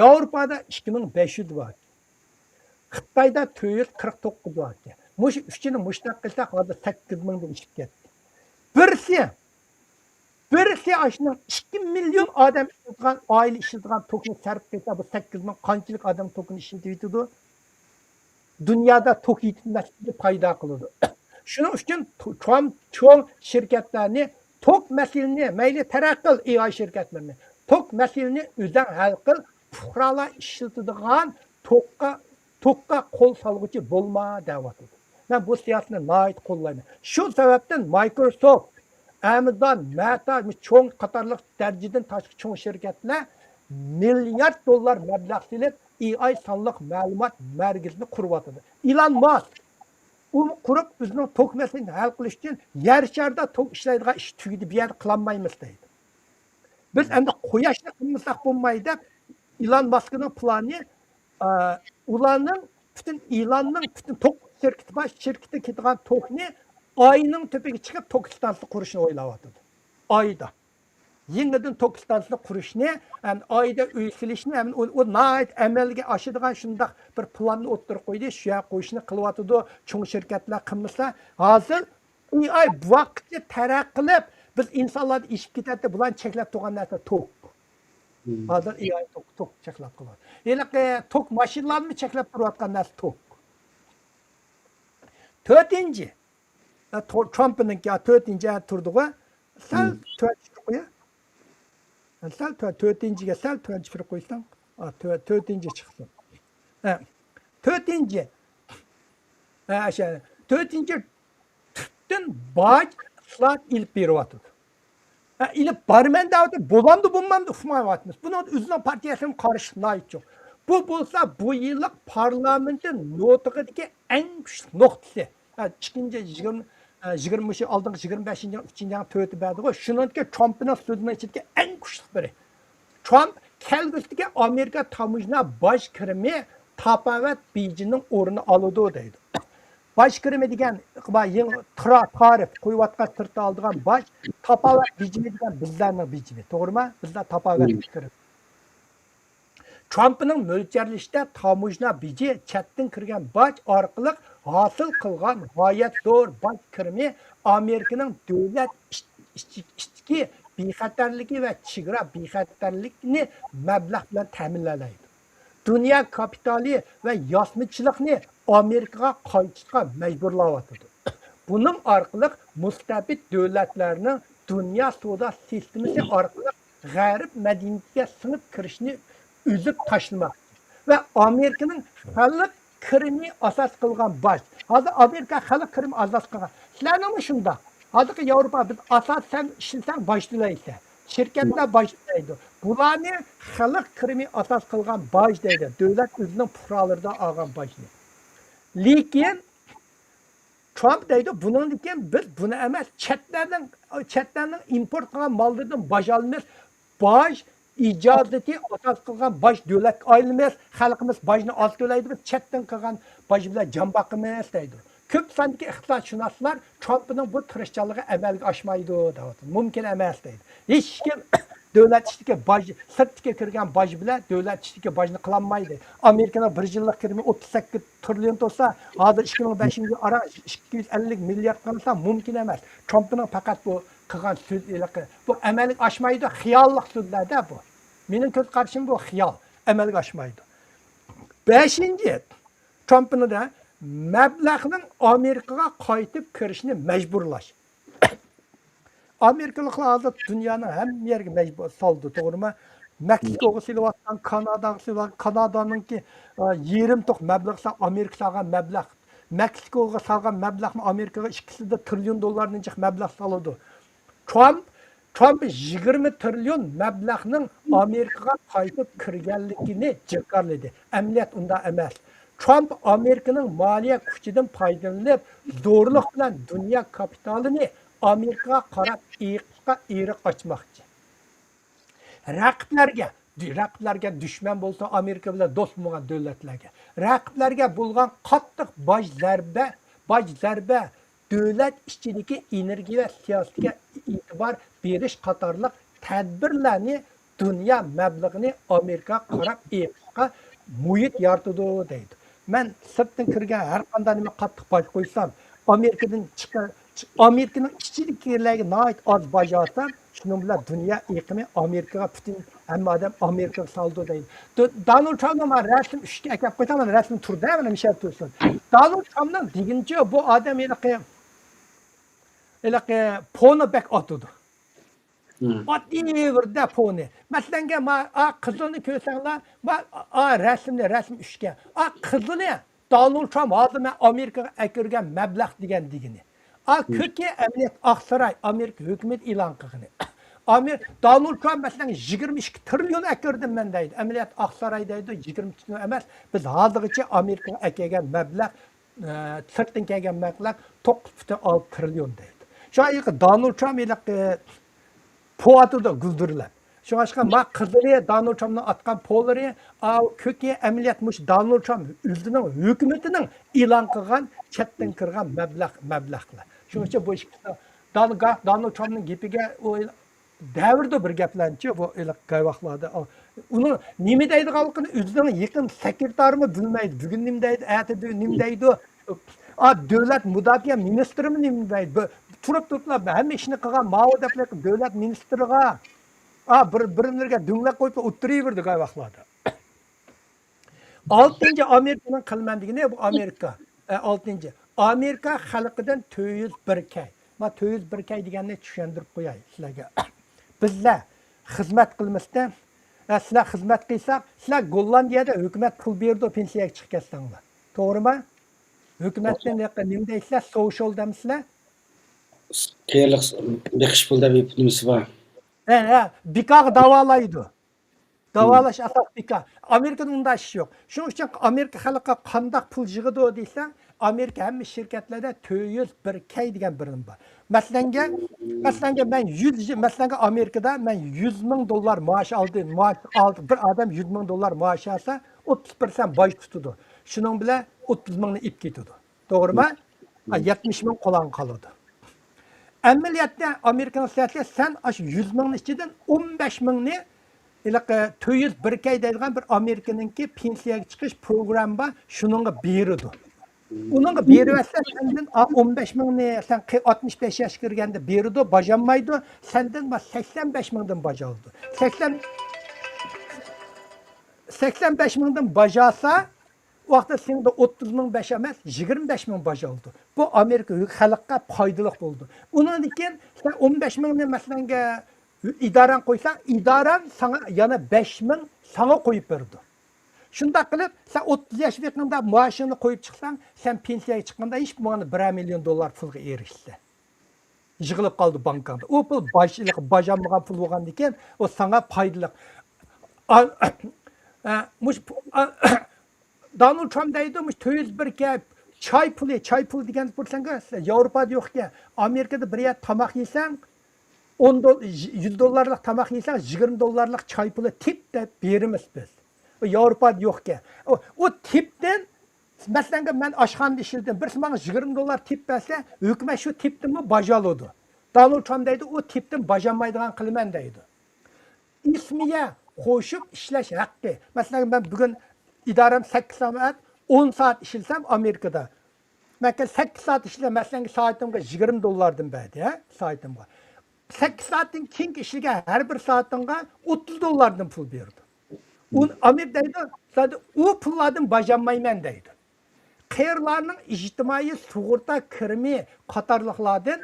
Avrupa'da 2500 var. Xitayda 449 var. Muş üçünü muştak kılsak hazır 8000'den işip ketdi. Birisi aşının 2 milyon adam işletilen, aile işletilen tokunu sarıp kılsa bu 8000 kançılık adam tokunu işletiyordu. Dünyada tok yitilmesini payda kılıyordu. Şunun için çoğun şirketlerini tok meselini, meyli terakkıl AI şirketlerini, tok meselini üzen halkıl fukrala işletilen tokka kol salgıcı bulma davatıdır. Ben bu siyasetini nait kollayım. Şu sebepten Microsoft, Amazon, Meta, çoğun katarlık dereceden taşkı çoğun şirketler milyar dolar meblağ silip AI sanlık malumat merkezini kurvatıdır. Elon Musk, onu kurup bizning tok meselesini hal qilish uchun yer sharida tok ishlaydigan ish tugidi bir yer qilolmaymiz deydi. Biz endi quyoshni qilmasak bo'lmaydi deb Elon Muskning plani ularning butun tok shirkati bor, shirkatda ketgan tokni oyning tepaga chiqib tok stansiyasi qurishni o'ylayapti. Oyda. Yeniden tok stansiyasini qurishni, oyda uy silishni, o nait amalga oshadigan shunday bir planni o'ttirib qo'ydi, shu yoqqa qo'yishni qilyapti. Cho'ng shirkatlar qilmasa, hozir AI vaqtga taraqqilib biz insonlarni ishib ketadi, bularni cheklab turgan narsa tok. Hozir AI tok cheklab qo'yadi. Endi tok mashinalarni cheklab turayotgan narsa tok. To'rtinchi, Trumpning to'rtinchi turdiga sal qo'ya. Sal to'rtinchiga sal tuanchib qo'ysam, to'rtinchi chiqsin. To'rtinchi, to'rtinchi tutdan boj ishlab ilib beryapti. İlib barman davdi, bo'lamdi bo'lmamdi uqmayapmiz. Buni o'zining partiyasining qarshi yo'q. Bu bo'lsa bu yillik parlamentning notiqidagi eng kuchli nuqtasi. Ikkinchi 20 aldığın 25. 3. töyti bədi o. Şununki Trump'ın sözünün içindeki en güçlü biri. Trump kelgüsüdeki Amerika tamujna baş kirimi tapavet bicinin orunu alıdı deydi. Baş kirimi degen tarif koyuvatqa tırtı aldığan baş tapavet bicini degen bizlerinin bicini. Doğru mu? Bizler tapavet kirimi. Trump'ın mölçerlişte tamujna bici çettin kirgen baş arqılıq hasıl kılgan gayet zor baş kirimi Amerika'nın devlet işçiki bexatarligi ve çigra bexatarligini meblağ bilan ta'minlaydi. Dünya kapitali ve yasmıçılıkni Amerika'ya qaytishga mecburlayapti. Bunun arqılıq mustabid devletlerinin dünya soda sistemisi arqılıq g'arib madaniyatga singib kirishni üzüp taşlamak ve Amerika'nın xalq kirimi asas kılgan baş. Hazır Amerika xalq kirimi asas kılgan. Sizlerle mi şunda? Hazır ki Avrupa biz asas sen işinsen başlayıysa. Şirketler başlaydı. Bularını xalq kirimi asas kılgan baş deydi. Devlet özünün puralarda ağan başını. Lakin Trump deydi bunun için biz bunu emez chatlerden import kılan mallardan baş alınır. Baş icazeti asas kılgan baş devlet ayrılmaz. Halkımız başını az tölaydı. Biz chat'ten kılgan baş bile can bakımız deydi. Köp sanki iqtisadşünaslar Trump'ın bu tırışçalığı amalga aşmaydı deydi. Mümkün emas deydi. Hiç kim devlet işteki baş, sırtki kirgen baş bile devlet işteki başını kılanmaydı. Amerika'nın bir yıllık kirimi 38 trilyon olsa, hazır 2005 yılı ara 250 milyar kalırsa mümkün emas. Trump'ın fakat bu kılgan sözleri, bu amalga aşmaydı, xiyallık sözler de bu. Benim göz karşım bu xiyal, amalga aşmaydı. Beşinci, Trump'ın da məbləğinin Amerika'ya qayıtıp kirişini mecburlaş. Amerikalıqlar hazır dünyanın hem yerine mecbur saldı, doğru mu? Meksiko'yu silyaptan, Kanada'yı silyaptan, Kanada'nın ki 20 toq məbləğsə Amerika salgan məbləğ. Meksiko'ya salgan məbləğ Amerika'ya ikisi de trilyon dolarının çıx məbləğ salıdı. Trump Trump 20 trilyon məbləğnin Amerikaga qayıtıb kirganligini jirkarladı. Əməliyyat unda emas. Trump Amerikanın maliye gücüdən faydalanıb zorluq bilan dünya kapitalini Amerikaga qarab eğriq açmoqchi. Raqiblarga düşman bo'lsa Amerika bilan do'st bo'lgan davlatlarga, raqiblarga bo'lgan qattiq boj zarba, davlat ichidagi energiya va siyosatga e'tibor berish qatorliq tadbirlarni dunyo mablag'ini Amerikaga qarab eqishga muhit yaratadi deydi. Men sirtdan kirgan har qanday nima qattiq boj qo'ysam, Amerikanın ichidagi nait az boj olsam, shuning bilan dunyo iqimi Amerikaga butun hamma odam Amerikaga saldi deydi. Donald Trump'ning rasm 3 ga akab qo'ysam, rasm turda mana Michel tursin. Donald Trump'ning degincha bu odam iliqi poni bek atudi. Oddiy birda poni. Masalan, qizilni ko'rsanglar, rasm 3 ga. Qizilni Donald Trump hozir Amerikaga akirgan mablag' degani. Köke emniyet Aksaray Amerika hükümet ilan qilgani. Donald Trump mesela 22 trilyon akirdim men deydi. Emniyet Aksaray deydi 20 trilyon emas. Biz hozirgacha Amerika akagan mablag' sirtdan kelgan mablag' 9,6 trilyon deydi. Şu Donald Trump poatida guldiriladi. Şuna ma qizili Donald Trump'ның atқан polları köke emniyet Donald Trump o'zining hukumatining ilan qilgan chetdan kirgan mablag'lar. Shuning uchun bu Donald Trump'ning gapiga davrda bir gaplanchi bu gayvaqlarda. Uni nima deydiganligini o'zining yaqin sekretarimi bilmaydi. Bugun nima deydi, ertaga nima deydi. Davlat mudofaa ministrimi nima deydi. Turib hamma ishni qilgan ma'odablar davlat ministriga birimlarga dunglab qo'yib o'tiraverdi gayvaqlarda. 6. Amerikanın qilmandigini bu Amerika. 6. Amerika xalqidan 201 kay. Ma 201 kay deganni tushuntirib qo'yay sizlarga. Bizlar xizmat qilmasdan, sizlar xizmat qilsak, sizlar Gollandiyada hukumat pul berdi, pensiyaga chiqib ketsanglar. To'g'rimi? Hukumatdan nima deysizlar? Social demisizlar? Qayerlik beqish pulda nimasi bor? Bikaq davolaydi. Davolash asos bikaq. Amerikada unday ish yo'q. Shuning uchun Amerika xalqiga qanday pul yig'idi desang, Amerika hamma shirkatlarda 201 kay degan birim bor. Masalan, men 100 masalan Amerikada men 100 ming dollar maosh oldim. Bir odam 100 ming dollar maosh olsa, 30% boj tutadi. Shuning bilan 30 mingni ip ketadi. To'g'rimi? 70 ming qo'lan qoladi. Ameliyatda Amerikan siyosati sen 100 mingning ichidan 15 mingni 201 kay deydigan bir Amerikaningki pensiyaga chiqish programı bor, shuningga beradi. Uningga beribsa sendan 15 mingni sen 65 yoshga kirganda beradi, bajanmaydi. Sendan 85 mingdan bajaldi. 85 mingdan bajalsa vaqtda senin de 30 ming beş emas, 25 ming bajaldi. Bu Amerika xalqqa foydali bo'ldi. Undan keyin sen 15 mingni masalan idoran qo'ysang, idoran sana yana 5 ming sana qo'yib berdi. Shunda qilib, sen 30 yoshga yaqinda maoshingni qo'yib chiqsang, sen pensiyaga chiqqanda hech bo'lmaganda 1 million dollar pulga erishdi. Yig'ilib qoldi bankanda. U pul bajanmagan pul bo'lgandan keyin, o sana foydali. Donald Trump deydi, 201 ga çay pul degan bo'lsanga, Yevropada yo'q ekan. Amerikada bir yer tamoq yesang, 100 dollarlik tamoq yesang, 20 dollarlik çay puli tip deb beramiz biz. Yevropada yo'q ekan. O tipdan masalan men oshxonada ishildim. Bir menga 20 dollar tip bersa, hukumat shu tipdanmi bajaladi. Donald Trump deydi, o tipdan bajanmaydigan qilaman deydi. İsmiga qo'shib ishlash haqqi. Masalan men bugun idoram 8 soat, 10 soat ishlasam Amerikada. Men 8 soat ishlasam, masalan soatimga 20 dollardan berdi, soatimga. 8 soatdan keyin ishlagan har bir soatimga 30 dollardan pul berdi. Amerikada u pullardan bajanmayman deydi. Qayerlarning ijtimoiy sug'urta kirimi qatorliqlardan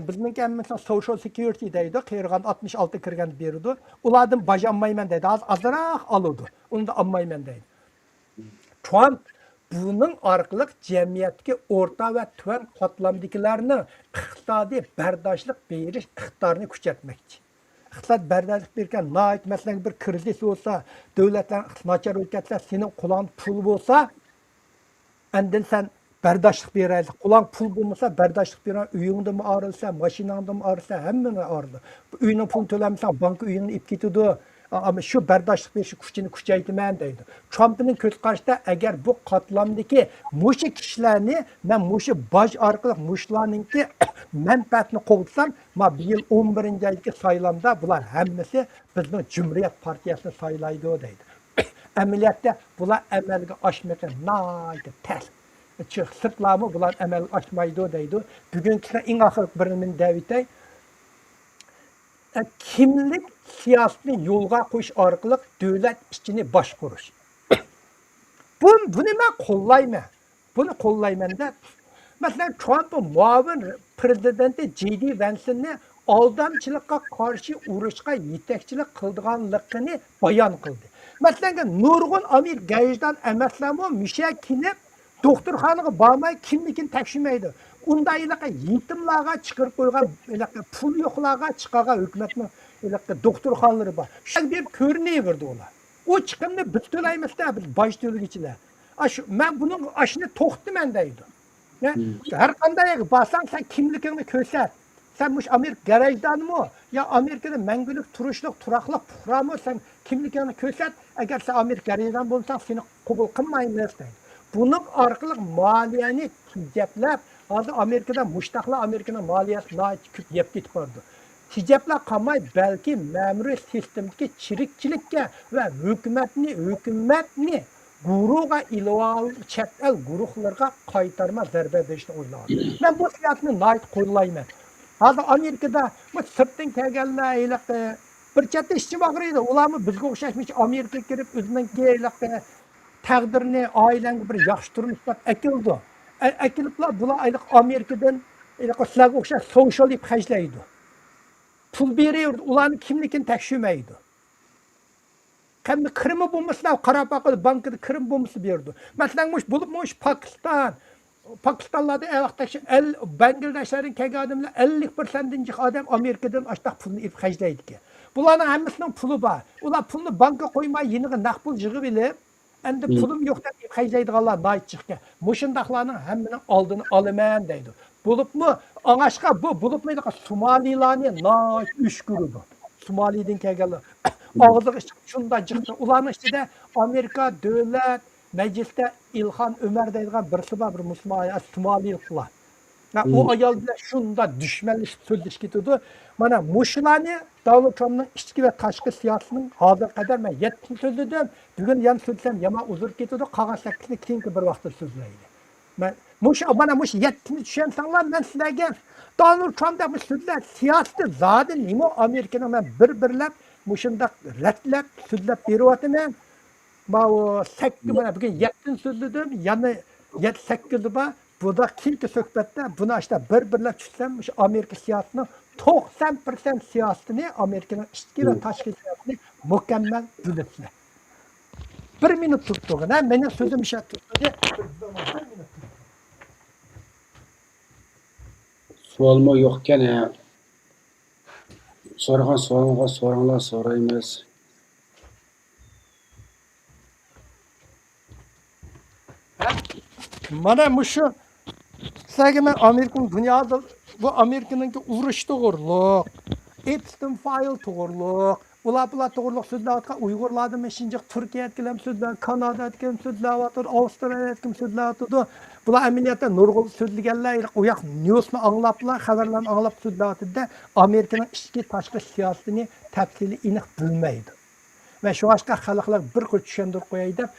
bizning mesela social security deydi, qayergan 66 kirgan berdi. Ulardan bajanmayman deydi. Azroq oladi. Uni da olmayman deydi. Trump bunun orqali jamiyatga o'rta va tuvan qatlamdagilarni iqtisodiy bardoshlik berish iqtidorini kuchaytirmoqchi. iqtisod bardaşlık berken, nait mesela bir kriz olsa, devletler načar ülketler senin kulağın pul olsa, endin sen bardaşlık beraylı. Kulağın pul bulmasa bardaşlık beraylı. Uyunda mı ağrılsa, maşinanda mı ağrılsa, hemen ağrılı. Uyunun pulunu tölemsen, banka uyunun ip gidiyordu. Ama şu bardaşlık veriş kuchini kuchaytiman deydi. Trump'ning ko'z qarashida agar bu qatlamdagi mushu kishilarni men mushu boj orqali mushlarninki manfaatini qo'g'itsam, ma bu yil 11-yilgi saylovda bular hammasi bizning Cumhuriyet partiyasini saylaydi deydi. Amaliyotda bular amalga oshmagan naydi ters. Sırtlamı bular amalga oshmaydi deydi. Bugungi eng oxirgi birini David'ay kimlik siyasetini yolga koyuş arkalık devlet işini başkuruş. Bunu ben kollayma. Bunu kollayman da. Mesela Trump'ın muavin prezidenti J.D. Vance'ni aldamçılıkka karşı uğraşka yetekçilik kıldığanlıkını bayan kıldı. Mesela nurgun Amir gayıcdan emeslemi müşekini doktorxanaga barmay kimligini tekşirmeydi. Undaylıqqa yetimlarga çıkırıp koygan pul yo'qlarga çıqaga hükümetning doktorxonalari bor. Shu bir ko'rinaverdi ular. O chiqimni biz to'laymiz-da, biz boj to'lagichilar. Men buning ashini to'xtaman deydi. Har qanday basan sen kimligingni ko'rsat. Sen mush Amerika garajdanmi yo Amerikada mangulik turishlik, turaqliq puhrami sen kimligingni ko'rsat. Agar sen Amerika garajdan bo'lsang, seni qabul qilmaymiz deydi. Bunun orqali moliyani tejaplab, hozir Amerikada mushtaqlar Amerikaning moliyasi ko'p yeb ketib qoldi. Tejaplar qolmay, balki ma'muriy sistemdagi chirikchilikka va hukumatni guruhga ilova chet el guruhlarga qaytarma zarba berishni o'ylaydi. Men bu siyosatni nayt qo'llayman. Hozir Amerikada bu sirtdan kelganlar bir chetda ishchi bag'raydi. Ularni bizga o'xshashmish Amerikaga kirib o'zining taqdirini oilangi bir yaxshi turmush deb akildi. Akiliblar bular ayliq Amerikadan sizlarga o'xshash sociallik hajlaydi. Pul beriyordu, ularni kimligini tekshirmaydi. Qanday kirimi bo'lmasa, qarab boqadi, bankada kirim bo'lmasa berdi. Masalan, bo'libmish Pakistanlarda vaqtda Bangladeshdan kelgan odamlar 50%-dan odam Amerikadan ashtaq pulni ib hajlaydi ekan. Bularning hammasining puli bor. Ular pulni banka qo'ymay, yeniga naqd pul yig'ib olib, endi pulim yo'q deb ib hajlaydiganlar nayt chiqgan. Mushundaqlarning hammaning oldini olaman deydi. Bo'libmi? Anashqa bo'libmi Somalilarni nayt ushkurdi. Somalidan kelganlar. Ağzı şunda çıktı. Ulanın içinde Amerika devlet mecliste İlhan Ömer deyilgan birisi var, bir Müslüman, Somaliliklar. O ayal bile şunda düşmanlık sözleş gidiyordu. Bana muşularını Donald Trump'ın içki ve taşkı siyasetinin hazır kadar ben 70 sözledim. Bugün yan sözlesem yama uzur gidiyordu. Kağa 8'ini keyinki bir vakti sözleydi. Bana 70 düşen sanlar ben sizlerge Donald Trump'da bu sözler siyaseti zaten nimo Amerika'nın ben bir Muşunda retlep, sözlep beriyotiman. O 8 bana bugün 7 sözledim. Yani 7-8 ba bu da kimki söhbette buna işte bir tutsam Amerika siyasetinin 90% siyasetini Amerika'nın içki ve taşkı siyasetini mükemmel düzelttiler. 1 minut tuttu. Benim sözüm işe tuttu. Sualma yokken ya. So'ragan savolga so'ranglar, so'raymiz. Mana şu sizlarga men Amerikaning dunyoda bu Amerikaningki urush to'g'riliq, Epstein file to'g'riliq, ular to'g'riliq so'zlayotgan Uyg'urlarni meshinjiq Turkiyadagilar so'zlar, Kanadadagilar so'zlayotdi, Avstraliyadagilar so'zlayotdi. Bular amaliyotda nurg'un so'zlaganlar, u yoq newsni anglablar, xabarlarni anglab so'zlayotdi-da, Amerikaning ichki tashqi siyosatini tafsili aniq bilmaydi. Ve şu aşka xalqlar bir qil tushundirib qo'yay deb,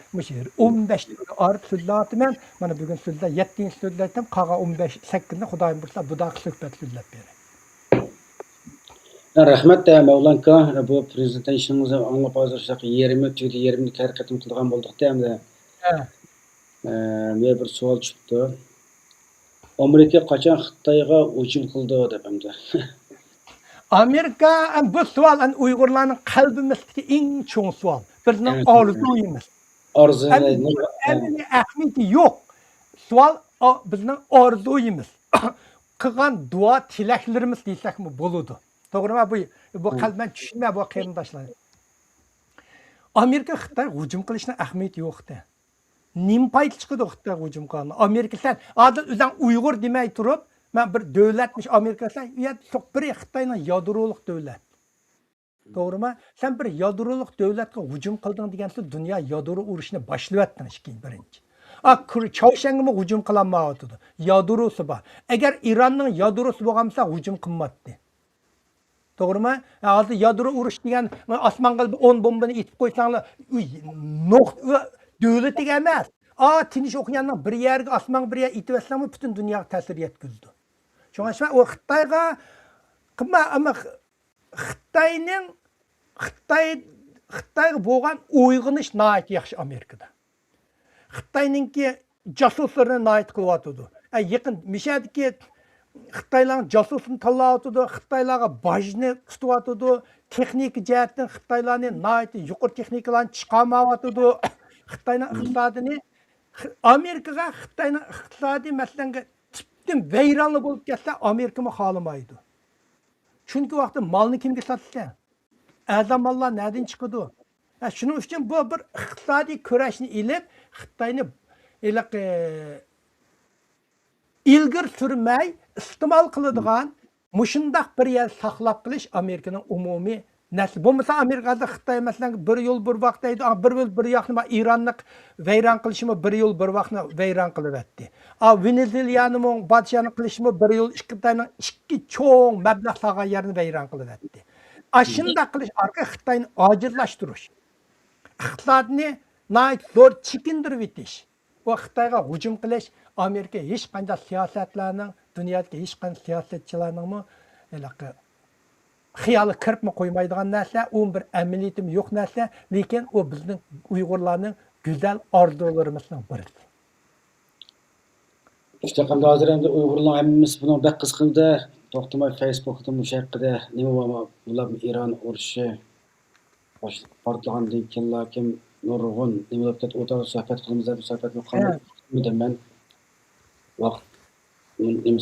15 orib so'zlayapman. Mana bugun so'zlar 7 so'zladim, qaga 15 8ni Xudoyim bilsa budoq suhbat so'zlab beray. Rahmat da Mevlanka bu prezident işinizni anglab hozir 20 hareketim qilgan bo'ldik endi. Men bir savol chiqdi. Amerika qachon Xitoyga hujum qildi deb endi. Amerika bu savol Uyg'urlarning qalbimizdagi eng cho'ng savol. Bizning orzuyimiz. Arzuyimiz ahamiyati yo'q. Savol bizning orzuyimiz. Qilgan duo tilaklarimiz deysakmi bo'ladi. To'g'rimi bu? Bu qalban tushunma bu qarindoshlar. Amerika Xitoy hujum qilishni ahamiyati yo'qdi. Nim payt chiqdi Xitoy hujum qilgani. Amerika sen adil o'zing Uyg'ur demay turib, men bir davlatmish Amerika sen, u yoq bir Xitoyning yadroliq davlat. To'g'rimi? Sen bir yadroliq davlatga hujum qilding degansa dunyo yadro urushini boshlayotgan ekan birinchi. Chawshanga hujum qilinmayotdi. Yadrosi bor. Agar Ironning yadrosi bo'lgansa hujum qilmadi. To'g'rimi? Hozir yadro urush degan osmonga 10 bombani etib qo'ysanglar, davlatiga emas. Tinch okeanning bir yerga osmonga bir yer etib olsangmi butun dunyoga ta'sir yetkazdi. Shuning uchun u Xitoyga qilma, ammo Xitoyga bo'lgan uyg'unish nihoyat yaxshi Amerikada. Xitoyninki jasuslarni nihoyat qilyotdi. Yaqin mishadiki Xitoylarning jasusini tanlayotdi, Xitoylarga bajni tutyotdi, texnik jihatdan Xitoylarning nihoyat yuqori texnikalarni chiqarmayotdi. Xitoyning iqtisodini Amerikaga Xitoyning iqtisodiy masalanga tibdan vayronli bo'lib ketsa, Amerikami xolamaydi. Chunki vaqtda molni kimga sotsa? Azam mollar nereden chiqadi? Shuning uchun bu bir iqtisodiy kurashni ilib, Xitoyni ilgir surmay iste'mol qiladigan mushundaq bir yer saqlab qilish Amerikaning umumiy nasl. Bo'lmasa Amerikada Xitoy masalan bir yo'l bir vaqt deydi, bir yo'l bir yoqni Ironni vayron qilishimi bir yo'l bir vaqtni vayron qilyapti. Venezuelani badshani qilishimi bir yo'l Xitoyning ikki cho'ng mablag' solgan yerini vayron qilyapti. Shunday qilish orqali Xitoyni ojizlashtirish, iqtisodni nihoyat zo'r chekindirib etish, va Xitoyga hujum qilish Amerika hech qanday siyosatlarning, dunyodagi hech qanday siyosatchilarning xiyoli kiribmi qo'ymaydigan narsa, u bir amaliyatim yo'q narsa, lekin u bizning Uyg'urlarning go'zal orzularimizning birisi. İşte qanday hozir endi Uyg'urlar hammamiz buni bak qiziqdi. To'xtamay Facebookda mushaqida nima bo'lma, ular Iron urushi portlagandan keyin kim nurg'un nima deb ketib o'tar suhbat qilamiz deb suhbatni qildim men. Vaqt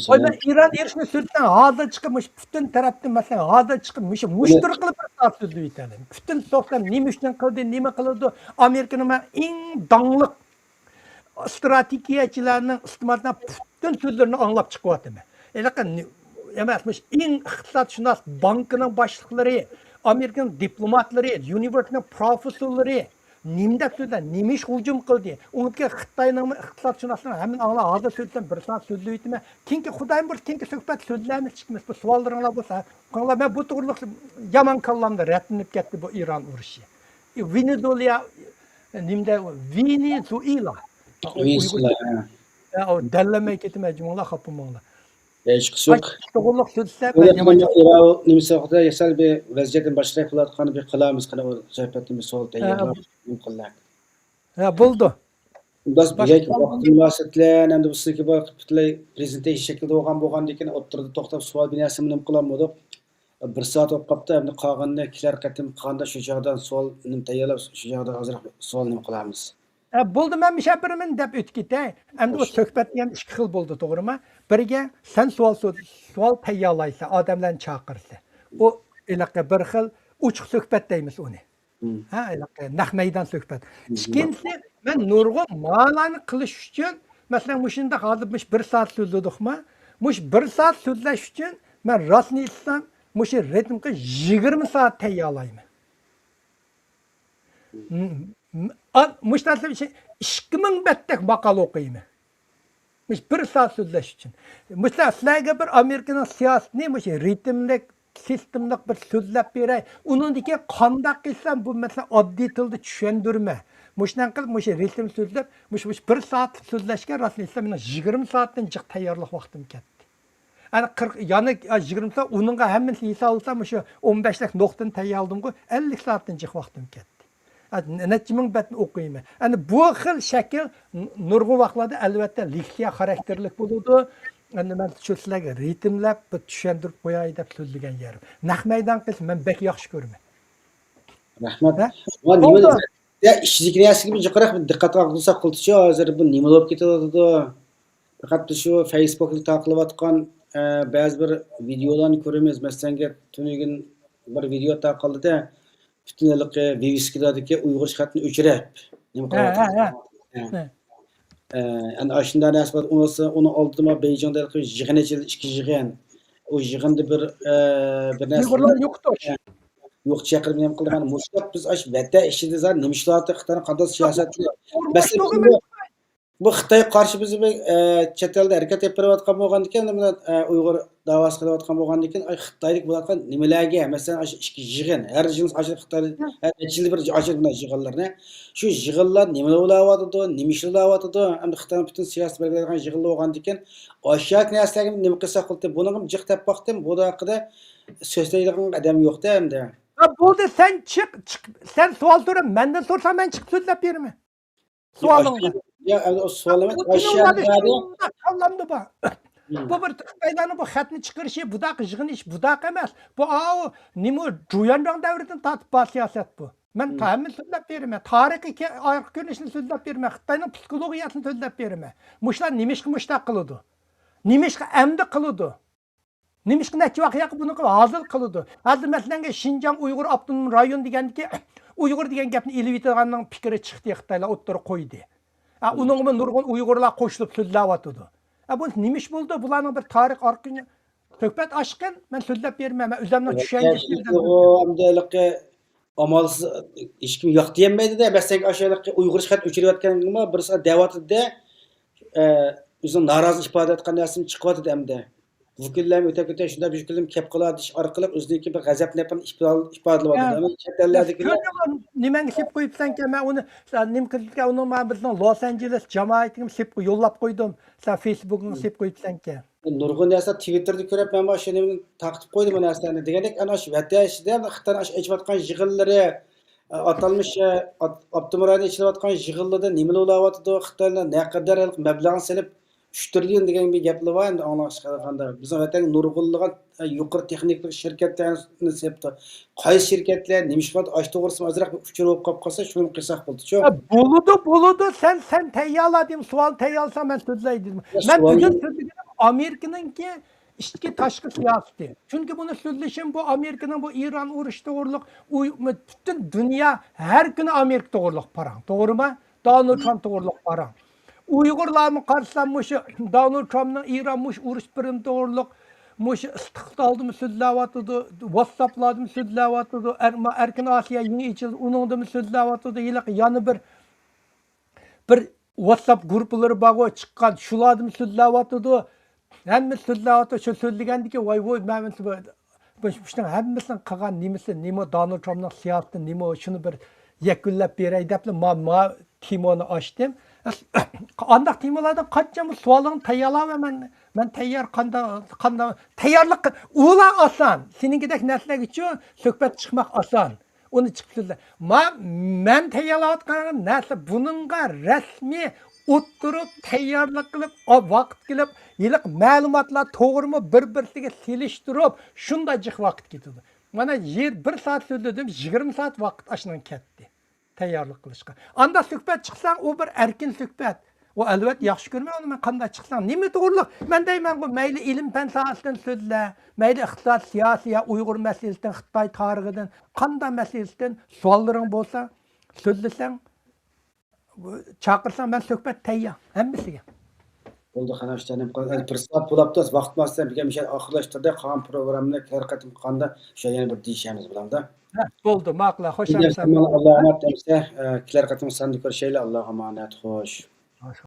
Oyda İran erişini sürtsen hazır çıkmış bütün taraftan mesela hazır çıkmış müşteri kılıp tartışıyor itelim. Bütün sosyal nime için kıldı, nime kıldı. Amerika'nın en danlık stratejiyachilarning istimaldan bütün sözlerini anlap çıkıvadı mı? Emasmış en iqtisodshunos bankining boshliqlari, Amerikan diplomatlari, universitet professorlari nimda so'zlar, nimish hujum qildi. Unga Xitoyning iqtisodshunoslari hamma anglar hozir so'zdan bir soat so'zlayaptimi? Kinki Xudoyim bir kinki suhbat so'zlarni chiqmas. Bu savollaringlar bo'lsa, qanglar men bu to'g'riliq yomon kallamda ratlanib ketdi bu Iron urushi. Venezuela nimda Venezuela. O dallamay ketmay jumla xapimanglar. Hech yo'q. To'g'riliq so'zlar nimasi haqida yasal bir vaziyatdan boshqa qilayotgan bir qilamiz qana suhbatni misol tayyorlab qildik. Bo'ldi. Biz birga vaqt munosabatlar endi bu sizga bir butlay prezentasyon shaklida bo'lgandan keyin o'ttirdi to'xtab savol binasini nim qilamadik. Bir soat o'tib qoldi. Endi qolganda kishilar qatim qilganda shu joydan savol nim tayyorlab shu joyda hozir savol nim qilamiz. Bo'ldi, men mishabirimin deb o'tib ketay. Endi o suhbat ham ikki xil bo'ldi, to'g'rimi? Biriga sen savol tayyorlaysan, odamlarni chaqirsa. O ilaqa bir xil uchiq suhbat deymiz uni. Naq maydon suhbat. Ikkinchisi men nurg'un ma'loni qilish uchun, masalan, mushunda hozir biz 1 soat so'zladikmi? Mush 1 soat so'zlash uchun men rostni aytsam, mush ritmga 20 soat tayyorlayman. Müşterisi için 2000 bettek makal okuyayım. 1 saat sözleş için. Müşterisi bir Amerika'nın siyasetini ritimlik, sistemlik bir sözlep berey. Onundaki kandak kılsam bu mesela adli tilde düşündürme. Müşterisi ritim sözlep, 1 saat sözleşken rasmi islam 20 saatten çık tayarlık vaktim ketdi. Yani 40 yani 20 saat onunla hemen hesap alsam 15'lik noktanı tayarladım ki 50 saatten çık vaktim ketdi. Neçə min bətni oxuyayım. Yəni bu xil şəkil nurgun vaxtlarda əlbəttə leksiya xarakterlik buludu. Yəni mən sizlərə ritmləb düşündürüb qoyay deyə sözləyən yerim. Naq meydan qismi mən bək yaxşı görürəm. Rəhmət. Amma niyə ya işçilikləşsə gibi yuqarı diqqət qılsaq qıldıqca hazır bu niyə olub ketdi? Faqat şu Facebook'da taqılıb atqan bəzi bir videolarni görürüz. Məsələn, tünügün bir video tarqaldida bütün Viviski'dagi Uyg'ur xatni o'chirib nima Ha, ha, ha. qilyapti. Ha. Endi ashunda narsa uni oldima Beyjonda yig'in ichildi, ikki yig'in. O yig'inda bir narsa Uyg'urlar yo'qdi. yo'q chaqirib nima qildi mana mushtlab biz ash vatan ishida zar nima ishlardi Xitoyning qanday siyosati masalan bu Xitoy qarshi biz chet elda harakat olib berayotgan bo'lgandan keyin mana Uyg'ur da'vosi qilayotgan bo'lgandan keyin Xitoylik bo'layotgan nimalarga masalan ash ikki yig'in har yil Xitoy yil bir yig'inlarni shu yig'inlar nima bo'layotdi nima ishlayotdi endi Xitoyning butun siyosat belgilaydigan yig'inlar bo'lgandan keyin oshak narsalarga nima qilsa qildi buni jiq deb boqdim bu haqida so'zlaydigan odam yo'qda endi Bo'ldi sen chiq sen savol so'ra mendan so'rasam men chiqib so'zlab beraman. Savolingga. Ya o savol emas Kavlamda bu. Bu bir Xitoylarning bu xatni chiqarishi budaqa yig'in ish budaqa emas. Bu nima Juyanrang davridan tortib bor siyosat bu. Men tamam so'zlab beraman. Tarixiy oyoq ko'rinishini so'zlab beraman. Xitoyning psixologiyasini so'zlab beraman. Mushlar nimishqa mushtaq qiladi. Nimishqa amdi qiladi. Nimishqa necha vaqt buni hozir qiladi. Hozir masalan Xinjiang Uyg'ur avtonom rayon degandiki Uyg'ur degan gapni elib yetganning fikri chiqdi Xitoylar o'ttirib qo'ydi. Uningmi nurg'un Uyg'urlar qo'shilib so'zlayotdi. Bu nima ish bo'ldi? Bularning bir tarix orqini suhbat ochgan, men so'zlab bermayman. Men o'zimning tushuncham amalsiz hech kim yo'q demaydi-da. Masalan, o'sha Uyg'ur xat o'chirayotganingmi birisi da'vatida o'zini norozilik ifoda etgan narsani chiqyapti hamda. Vukillarni o'ta shunda bir kulim kep qiladi orqali o'ziniki bir g'azab nafini ifodalayapti. Chetlardagilar nimani deb qo'yibsanki, men uni nim qilgan uni men bizning Los Angeles jamoatiga deb yo'llab qo'ydim. Sen Facebook'ni deb qo'yibsanki. Nurg'un narsa Twitter'da ko'rib, men mana shuni taqib qo'ydim narsani. Degandek ana shu vatashida Xitoy aytayotgan yig'inlari atalmış optimizasiya ishlayotgan yig'inlarda nima bo'layotdi? Xitoylar naqadar mablag' solib 3 trillion degan bir gaplar var endi anglashga qaraganda. Bizning vatan nurg'unlagan yuqori texnik shirkatlarni sepdi. Qaysi shirkatlar nimishqa ash to'g'risida ozroq uchur bo'lib qolib qolsa, shuni qilsak bo'ldi-ku. Bo'ladi. Sen tayyorla dedim, savol tayyorlasam men so'zlaydim. Men bugun so'zladim Amerikaningki ichki tashqi siyosati. Chunki buni so'zlashim bu Amerikaning bu Iran urushi to'g'riliq, butun dunyo har kuni Amerika to'g'riliq parang, to'g'rimi? Donald Trump to'g'riliq parang. Uyg'urlarni qarsam mushu Donald Trumpning Iran urush birim to'g'riliq mushu istiqboldimi so'zlayotdi, WhatsApp'larni so'zlayotdi, Erkin Osiyo yangi ichildi, uningda so'zlayotdi, yana bir WhatsApp guruhlari bor chiqqan, shularni so'zlayotdi. Hamma so'zlayotdi, shu so'zlagandiki, voy men shunday hammasini qilgan nima Donald Trumpning siyosati nima shuni bir yakunlab beray deb timoni ochdim. Andaq temalardan qancha savollarni tayyorlayman. Men tayyor qanday tayyorlik ular oson. Seningidek narsalar uchun suhbat chiqmoq oson. Uni chiqib so'zla. Men tayyorlayotgan narsa buningga rasmiy o'ttirib tayyorlik qilib, vaqt qilib, yiliq ma'lumotlar to'g'rimi bir-biriga selishtirib, shunday jiq vaqt ketadi. Mana 1 soat so'zladim, 20 soat vaqt ashundan ketdi. Tayyorlik qilishga. Anda suhbat chiqsang, u bir erkin suhbat. O albatta yaxshi ko'rmayman, men qanday chiqsam, nima to'g'riliq? Men deyman, mayli ilm fan sohasidan so'zla, mayli iqtisod, siyosiy, Uyg'ur masalasidan, Xitoy tarixidan, qanday masalasidan savollaring bo'lsa, so'zlasang, chaqirsang, men suhbat tayyor, hammasiga. Bo'ldi, qanashtanim bir soat bo'libdi, vaqt bo'lsa, birga oxirlashtirdi, qolgan programni harakatini qilganda o'sha yana bir deyishamiz bilan-da. Bo'ldi, ma'qul, xo'sh. Alloh rahmat etsa, kelar qatim sonni ko'rishaylik. Alloh omonat, xo'sh.